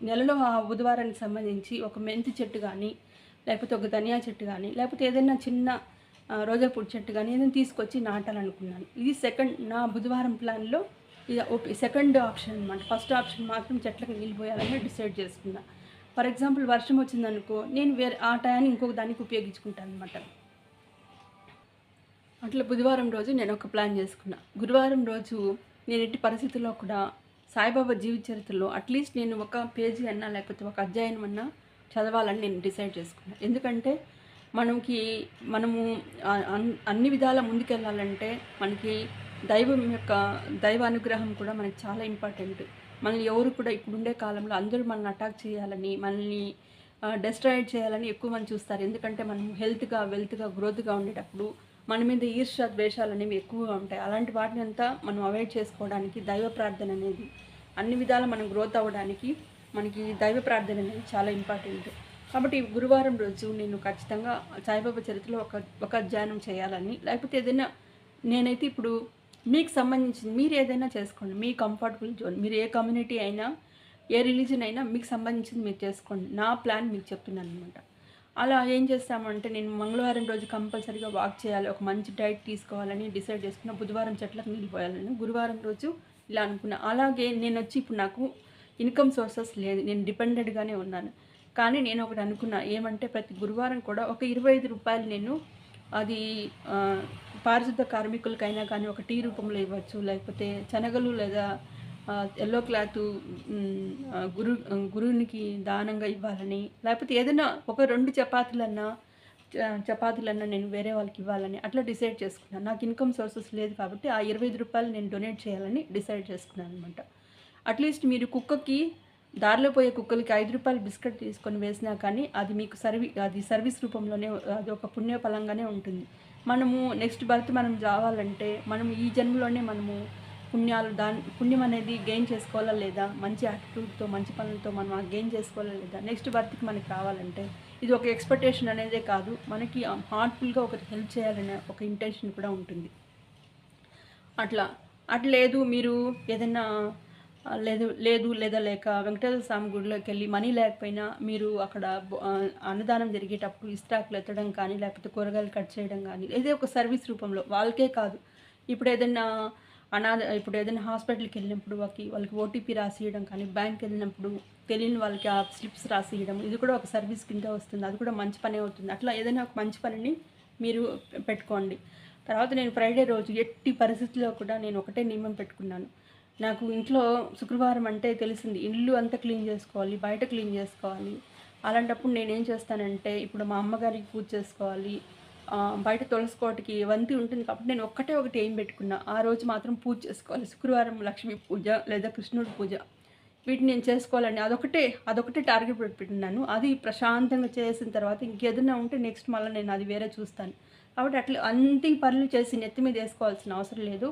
నెలలో ఆ బుధవారానికి సంబంధించి ఒక మెంతి చెట్టు కానీ, లేకపోతే ఒక ధనియా చెట్టు కానీ, లేకపోతే ఏదైనా చిన్న రోజాపూడి చెట్టు కానీ ఏదైనా తీసుకొచ్చి నాటాలనుకున్నాను. ఇది నా బుధవారం ప్లాన్లో సెకండ్ ఆప్షన్ అనమాట. ఫస్ట్ ఆప్షన్ మాత్రం చెట్లకు నీళ్ళు పోయాలని డిసైడ్ చేసుకున్నా. ఫర్ ఎగ్జాంపుల్ వర్షం వచ్చిందనుకో, నేను ఆ టయాన్ని ఇంకొక దానికి ఉపయోగించుకుంటాను అనమాట. అట్లా బుధవారం రోజు నేను ఒక ప్లాన్ చేసుకున్నా. గురువారం రోజు నేను ఎట్టి పరిస్థితుల్లో కూడా సాయిబాబా జీవిత చరిత్రలో అట్లీస్ట్ నేను ఒక పేజీ అన్నా లేకపోతే ఒక అధ్యాయం అన్నా చదవాలని నేను డిసైడ్ చేసుకున్నాను. ఎందుకంటే మనము అన్ని విధాల ముందుకెళ్ళాలంటే మనకి దైవ అనుగ్రహం కూడా మనకి చాలా ఇంపార్టెంట్. మనల్ని ఎవరు కూడా ఇప్పుడుండే కాలంలో అందరూ మనల్ని అటాక్ చేయాలని, మనల్ని డెస్ట్రాయిడ్ చేయాలని ఎక్కువ మంది చూస్తారు. ఎందుకంటే మనం వెల్త్గా గ్రోత్గా ఉండేటప్పుడు మన మీద ఈర్ష్య ద్వేషాలు అనేవి ఎక్కువగా ఉంటాయి. అలాంటి వాటిని అంతా మనం అవాయిడ్ చేసుకోవడానికి దైవ ప్రార్థన అనేది అన్ని విధాలా మనం గ్రోత్ అవ్వడానికి మనకి దైవ ప్రార్థన అనేది చాలా ఇంపార్టెంట్. కాబట్టి గురువారం రోజు నేను ఖచ్చితంగా సాయిబాబా చరిత్రలో ఒక అధ్యయనం చేయాలని, లేకపోతే ఏదైనా నేనైతే ఇప్పుడు మీకు సంబంధించింది మీరు ఏదైనా చేసుకోండి. మీ కంఫర్టబుల్ జోన్, మీరు ఏ కమ్యూనిటీ అయినా ఏ రిలీజన్ అయినా మీకు సంబంధించింది మీరు చేసుకోండి. నా ప్లాన్ మీకు చెప్తున్నాను అనమాట. అలా ఏం చేస్తామంటే నేను మంగళవారం రోజు కంపల్సరీగా వాక్ చేయాలి, ఒక మంచి డైట్ తీసుకోవాలని డిసైడ్ చేసుకున్న. బుధవారం చెట్లకు నీళ్ళు పోయాలని గురువారం రోజు ఇలా అనుకున్నా. అలాగే నేను వచ్చి ఇప్పుడు నాకు ఇన్కమ్ సోర్సెస్ లేదు, నేను డిపెండెంట్గానే ఉన్నాను. కానీ నేను ఒకటి అనుకున్నా ఏమంటే ప్రతి గురువారం కూడా ఒక 25 రూపాయలు నేను అది పారిశుద్ధ కార్మికులకైనా కానీ ఒక టీ రూపంలో ఇవ్వచ్చు, లేకపోతే శనగలు లేదా ఎల్లో క్లాత్ గురువునికి దానంగా ఇవ్వాలని, లేకపోతే ఏదైనా ఒక 2 చపాతీలన్నా నేను వేరే వాళ్ళకి ఇవ్వాలని అట్లా డిసైడ్ చేసుకున్నాను. నాకు ఇన్కమ్ సోర్సెస్ లేదు కాబట్టి ఆ 25 రూపాయలు నేను డొనేట్ చేయాలని డిసైడ్ చేసుకున్నాను అనమాట. అట్లీస్ట్ మీరు కుక్కకి దారిలో పోయే కుక్కలకి 5 రూపాయలు బిస్కెట్ తీసుకొని వేసినా కానీ అది మీకు సర్వీస్ రూపంలోనే అది ఒక పుణ్యఫలంగానే ఉంటుంది. మనము నెక్స్ట్ బర్త్ మనం రావాలంటే మనం ఈ జన్మలోనే మనము పుణ్యం అనేది గెయిన్ చేసుకోవాలా లేదా, మంచి యాటిట్యూడ్తో మంచి పనులతో మనం గెయిన్ చేసుకోవాలా లేదా, నెక్స్ట్ బర్త్కి మనకి రావాలంటే ఇది ఒక ఎక్స్పెక్టేషన్ అనేదే కాదు, మనకి హార్ట్ఫుల్గా ఒకరికి హెల్ప్ చేయాలనే ఒక ఇంటెన్షన్ కూడా ఉంటుంది. అట్లా లేదు మీరు ఏదైనా లేక వెంకటేశ్వర స్వామి గుడిలోకి వెళ్ళి మనీ లేకపోయినా మీరు అక్కడ అన్నదానం జరిగేటప్పుడు ఇస్త్రాకులు ఎత్తడం కానీ, లేకపోతే కూరగాయలు కట్ చేయడం కానీ, ఏదో ఒక సర్వీస్ రూపంలో వాళ్ళకే కాదు. ఇప్పుడు ఏదైనా హాస్పిటల్కి వెళ్ళినప్పుడు వాళ్ళకి ఓటీపీ రాసియడం కానీ, బ్యాంక్కి వెళ్ళినప్పుడు తెలియని వాళ్ళకి ఆ స్లిప్స్ రాసియడం, ఇది కూడా ఒక సర్వీస్ కింద వస్తుంది. అది కూడా మంచి పనే అవుతుంది. అట్లా ఏదైనా ఒక మంచి పనిని మీరు పెట్టుకోండి. తర్వాత నేను ఫ్రైడే రోజు ఎట్టి పరిస్థితుల్లో కూడా నేను ఒకటే నియమం పెట్టుకున్నాను. నాకు ఇంట్లో శుక్రవారం అంటే తెలిసింది, ఇల్లు అంతా క్లీన్ చేసుకోవాలి, బయట క్లీన్ చేసుకోవాలి. అలాంటప్పుడు నేనేం చేస్తానంటే ఇప్పుడు మా అమ్మగారికి పూజ చేసుకోవాలి, బయట తులసుకోవటికి వంతి ఉంటుంది కాబట్టి నేను ఒకటి ఏం పెట్టుకున్నా, ఆ రోజు మాత్రం పూజ చేసుకోవాలి. శుక్రవారం లక్ష్మీ పూజ లేదా కృష్ణుడి పూజ వీటిని నేను చేసుకోవాలండి. అదొకటే టార్గెట్ పెట్టుకున్నాను. అది ప్రశాంతంగా చేసిన తర్వాత ఇంకేదైనా ఉంటే నెక్స్ట్ మళ్ళీ నేను అది వేరే చూస్తాను. కాబట్టి అట్లా అన్ని పనులు చేసి నెత్తి మీద వేసుకోవాల్సిన అవసరం లేదు.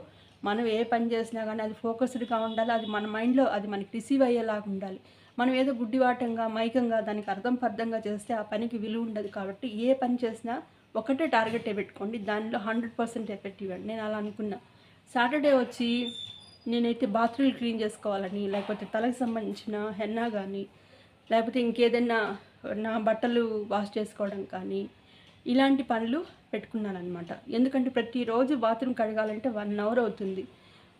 మనం ఏ పని చేసినా కానీ అది ఫోకస్డ్గా ఉండాలి, అది మన మైండ్లో అది మనకి రిసీవ్ అయ్యేలాగా ఉండాలి. మనం ఏదో గుడ్డివాటంగా మైకంగా దానికి అర్థంగా చేస్తే ఆ పనికి విలువ ఉండదు. కాబట్టి ఏ పని చేసినా ఒకటే టార్గెటే పెట్టుకోండి, దానిలో 100% ఎఫెక్ట్ ఇవ్వండి. నేను అలా అనుకున్నా. సాటర్డే వచ్చి నేనైతే బాత్రూమ్లు క్లీన్ చేసుకోవాలని, లేకపోతే తలకు సంబంధించిన హెన్నా కానీ, లేకపోతే ఇంకేదైనా నా బట్టలు వాష్ చేసుకోవడం కానీ, ఇలాంటి పనులు పెట్టుకున్నాను అనమాట. ఎందుకంటే ప్రతిరోజు బాత్రూమ్ కడగాలంటే 1 అవర్ అవుతుంది.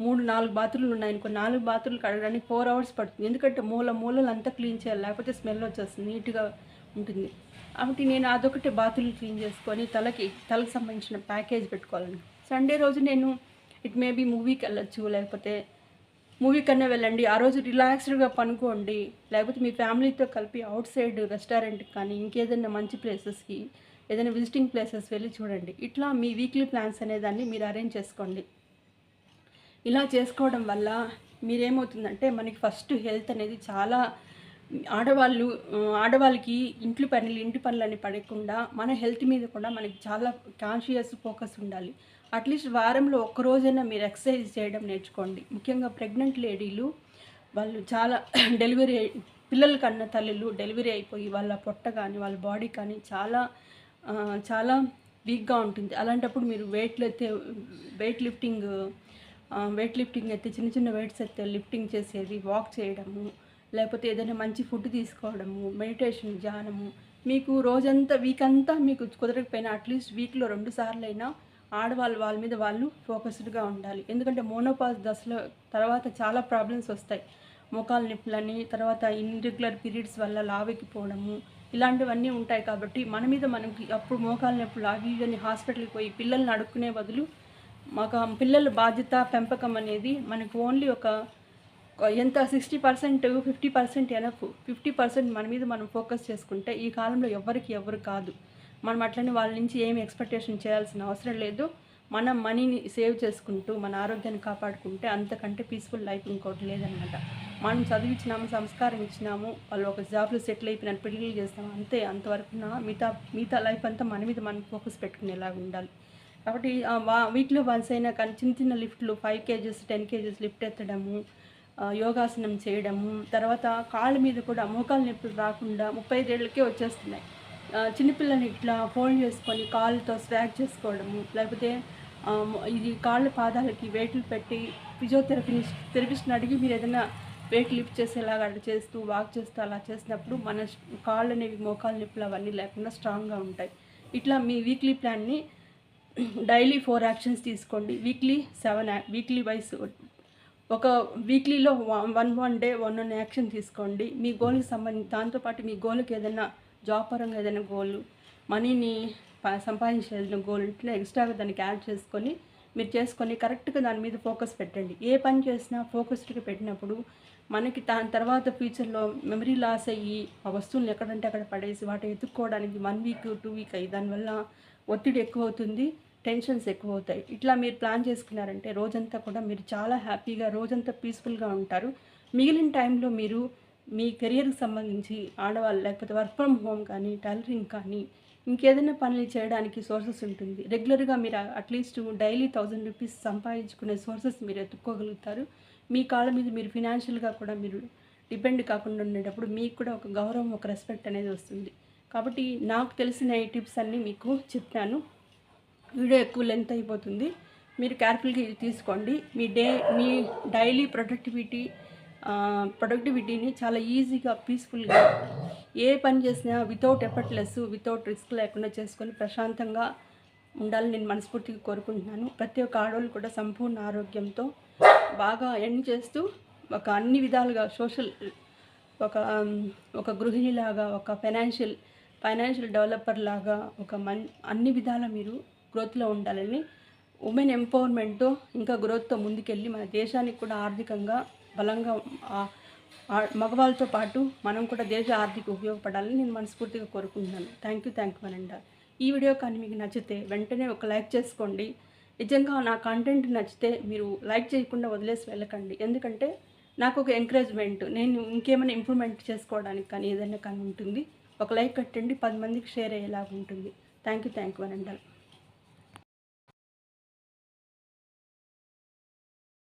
3-4 బాత్రూమ్లు ఉన్నాయనుకో, 4 బాత్రూమ్లు కడగడానికి 4 అవర్స్ పడుతుంది. ఎందుకంటే మూలలు అంతా క్లీన్ చేయాలి, లేకపోతే స్మెల్ వచ్చేస్తుంది, నీట్గా ఉంటుంది. కాబట్టి నేను అదొకటి బాత్రూమ్లు క్లీన్ చేసుకొని తలకి సంబంధించిన ప్యాకేజ్ పెట్టుకోవాలని. సండే రోజు నేను ఇట్ మేబీ మూవీకి వెళ్ళొచ్చు, లేకపోతే మూవీ కన్నా వెళ్ళండి. ఆ రోజు రిలాక్స్డ్గా పనుకోండి, లేకపోతే మీ ఫ్యామిలీతో కలిపి అవుట్ సైడ్ రెస్టారెంట్కి కానీ ఇంకేదైనా మంచి ప్లేసెస్కి ఏదైనా విజిటింగ్ ప్లేసెస్ వెళ్ళి చూడండి. ఇట్లా మీ వీక్లీ ప్లాన్స్ అనేదాన్ని మీరు అరేంజ్ చేసుకోండి. ఇలా చేసుకోవడం వల్ల మీరేమవుతుందంటే మనకి ఫస్ట్ హెల్త్ అనేది చాలా ఆడవాళ్ళకి ఇంటి పనులని పడకుండా మన హెల్త్ మీద కూడా మనకి చాలా కాన్షియస్ ఫోకస్ ఉండాలి. అట్లీస్ట్ వారంలో ఒక్కరోజైనా మీరు ఎక్సర్సైజ్ చేయడం నేర్చుకోండి. ముఖ్యంగా ప్రెగ్నెంట్ లేడీలు వాళ్ళు చాలా పిల్లల కన్నా తల్లులు డెలివరీ అయిపోయి వాళ్ళ పొట్ట కానీ వాళ్ళ బాడీ కానీ చాలా వీక్గా ఉంటుంది. అలాంటప్పుడు మీరు వెయిట్ లిఫ్టింగ్ అయితే చిన్న వెయిట్స్ అయితే లిఫ్టింగ్ చేసేది, వాక్ చేయడము, లేకపోతే ఏదైనా మంచి ఫుడ్ తీసుకోవడము, మెడిటేషన్, ధ్యానము, మీకు రోజంతా వీక్ అంతా మీకు కుదరకపోయినా అట్లీస్ట్ వీక్లో 2 సార్లు అయినా ఆడవాళ్ళు వాళ్ళ మీద వాళ్ళు ఫోకస్డ్గా ఉండాలి. ఎందుకంటే మోనోపాజ్ దశలో తర్వాత చాలా ప్రాబ్లమ్స్ వస్తాయి. మోకాలు నొప్పులని, తర్వాత ఇర్రెగ్యులర్ పీరియడ్స్ వల్ల లావెక్కిపోవడము, ఇలాంటివన్నీ ఉంటాయి. కాబట్టి మన మీద మనకి అప్పుడు మోకాలు నొప్పులు అవి ఇవన్నీ హాస్పిటల్కి పోయి పిల్లల్ని అడుక్కునే బదులు మాకు పిల్లల బాధ్యత పెంపకం అనేది మనకు ఓన్లీ ఎంత 60% 50% ఎనఫ్. 50% మన మీద మనం ఫోకస్ చేసుకుంటే ఈ కాలంలో ఎవరు కాదు. మనం అట్లనే వాళ్ళ నుంచి ఏమి ఎక్స్పెక్టేషన్ చేయాల్సిన అవసరం లేదు. మనం మనీని సేవ్ చేసుకుంటూ మన ఆరోగ్యాన్ని కాపాడుకుంటే అంతకంటే పీస్ఫుల్ లైఫ్ ఇంకోటి లేదనమాట. మనం చదివించినాము, సంస్కారం ఇచ్చినాము, వాళ్ళు ఒక జాబ్లో సెటిల్ అయిపోయిన పెళ్ళిళ్ళు చేస్తాము, అంతే. అంతవరకు మిగతా లైఫ్ అంతా మన మీద మనం ఫోకస్ పెట్టుకునేలాగా ఉండాలి. కాబట్టి వీక్లో వన్స్ అయినా కానీ చిన్న చిన్న లిఫ్ట్లు 5 కేజెస్ 10 కేజెస్ లిఫ్ట్ ఎత్తడము, యోగాసనం చేయడము, తర్వాత కాళ్ళ మీద కూడా మోకాలు నొప్పులు రాకుండా 35 ఏళ్ళకే వచ్చేస్తున్నాయి. చిన్నపిల్లల్ని ఇట్లా హోల్డ్ చేసుకొని కాళ్ళతో స్వాగ్ చేసుకోవడము, లేకపోతే ఇది కాళ్ళ పాదాలకి వెయిట్లు పెట్టి థెరపిస్ట్ని అడిగి మీరు ఏదైనా వెయిట్ లిఫ్ట్ చేసేలాగా అట్లా చేస్తూ వాక్ చేస్తూ అలా చేసినప్పుడు మన కాళ్ళు అనేవి మోకాలు నొప్పులు అవన్నీ లేకుండా స్ట్రాంగ్గా ఉంటాయి. ఇట్లా మీ వీక్లీ ప్లాన్ని డైలీ 4 యాక్షన్స్ తీసుకోండి. వీక్లీ వైస్ ఒక వీక్లీలో వన్ డే 1 యాక్షన్ తీసుకోండి. మీ గోల్కి సంబంధించి దాంతోపాటు మీ గోల్కి ఏదైనా జాబ్ పరంగా ఏదైనా గోల్, మనీని సంపాదించే ఏదైనా గోల్ ఇట్లా ఎక్స్ట్రాగా దానికి యాడ్ చేసుకొని మీరు చేసుకొని కరెక్ట్గా దాని మీద ఫోకస్ పెట్టండి. ఏ పని చేసినా ఫోకస్డ్గా పెట్టినప్పుడు మనకి దాని తర్వాత ఫ్యూచర్లో మెమరీ లాస్ అయ్యి ఆ వస్తువులను ఎక్కడంటే అక్కడ పడేసి వాటిని ఎత్తుక్కోవడానికి 1 వీక్ 2 వీక్ అయ్యి దానివల్ల ఒత్తిడి ఎక్కువ అవుతుంది, టెన్షన్స్ ఎక్కువ అవుతాయి. ఇట్లా మీరు ప్లాన్ చేసుకున్నారంటే రోజంతా కూడా మీరు చాలా హ్యాపీగా రోజంతా పీస్ఫుల్గా ఉంటారు. మిగిలిన టైంలో మీరు మీ కెరియర్కి సంబంధించి ఆడవాళ్ళు లేకపోతే వర్క్ ఫ్రమ్ హోమ్ కానీ టైలరింగ్ కానీ ఇంకేదైనా పనులు చేయడానికి సోర్సెస్ ఉంటుంది. రెగ్యులర్గా మీరు అట్లీస్ట్ డైలీ 1000 రూపీస్ సంపాదించుకునే సోర్సెస్ మీరు ఎత్తుక్కోగలుగుతారు. మీ కాళ్ళ మీద మీరు ఫినాన్షియల్గా కూడా మీరు డిపెండ్ కాకుండా ఉండేటప్పుడు మీకు కూడా ఒక గౌరవం, ఒక రెస్పెక్ట్ అనేది వస్తుంది. కాబట్టి నాకు తెలిసిన ఈ టిప్స్ అన్నీ మీకు చెప్పాను. వీడియో ఎక్కువ లెంత్ అయిపోతుంది, మీరు కేర్ఫుల్గా ఇది తీసుకోండి. మీ డైలీ ప్రొడక్టివిటీని చాలా ఈజీగా పీస్ఫుల్గా ఏ పని చేసినా వితౌట్ ఎఫర్ట్లెస్, వితౌట్ రిస్క్ లేకుండా చేసుకొని ప్రశాంతంగా ఉండాలని నేను మనస్ఫూర్తిగా కోరుకుంటున్నాను. ప్రతి ఒక్క ఆడవాళ్ళు కూడా సంపూర్ణ ఆరోగ్యంతో బాగా ఎండ్ చేస్తూ ఒక అన్ని విధాలుగా ఒక గృహిణిలాగా, ఒక ఫైనాన్షియల్ డెవలపర్ లాగా అన్ని విధాల మీరు గ్రోత్లో ఉండాలని, ఉమెన్ ఎంపవర్మెంట్తో ఇంకా గ్రోత్తో ముందుకెళ్ళి మన దేశానికి కూడా ఆర్థికంగా బలంగా మగవాళ్ళతో పాటు మనం కూడా దేశ ఆర్థిక ఉపయోగపడాలని నేను మనస్ఫూర్తిగా కోరుకుంటున్నాను. థ్యాంక్ యూ మనండా. ఈ వీడియో కానీ మీకు నచ్చితే వెంటనే ఒక లైక్ చేసుకోండి. నిజంగా నా కంటెంట్ నచ్చితే మీరు లైక్ చేయకుండా వదిలేసి వెళ్ళకండి. ఎందుకంటే నాకు ఒక ఎంకరేజ్మెంట్, నేను ఇంకేమైనా ఇంప్రూవ్మెంట్ చేసుకోవడానికి కానీ ఏదైనా కానీ ఉంటుంది. ఒక లైక్ కట్టండి, 10 మందికి షేర్ అయ్యేలాగా ఉంటుంది. Thank you మనండా.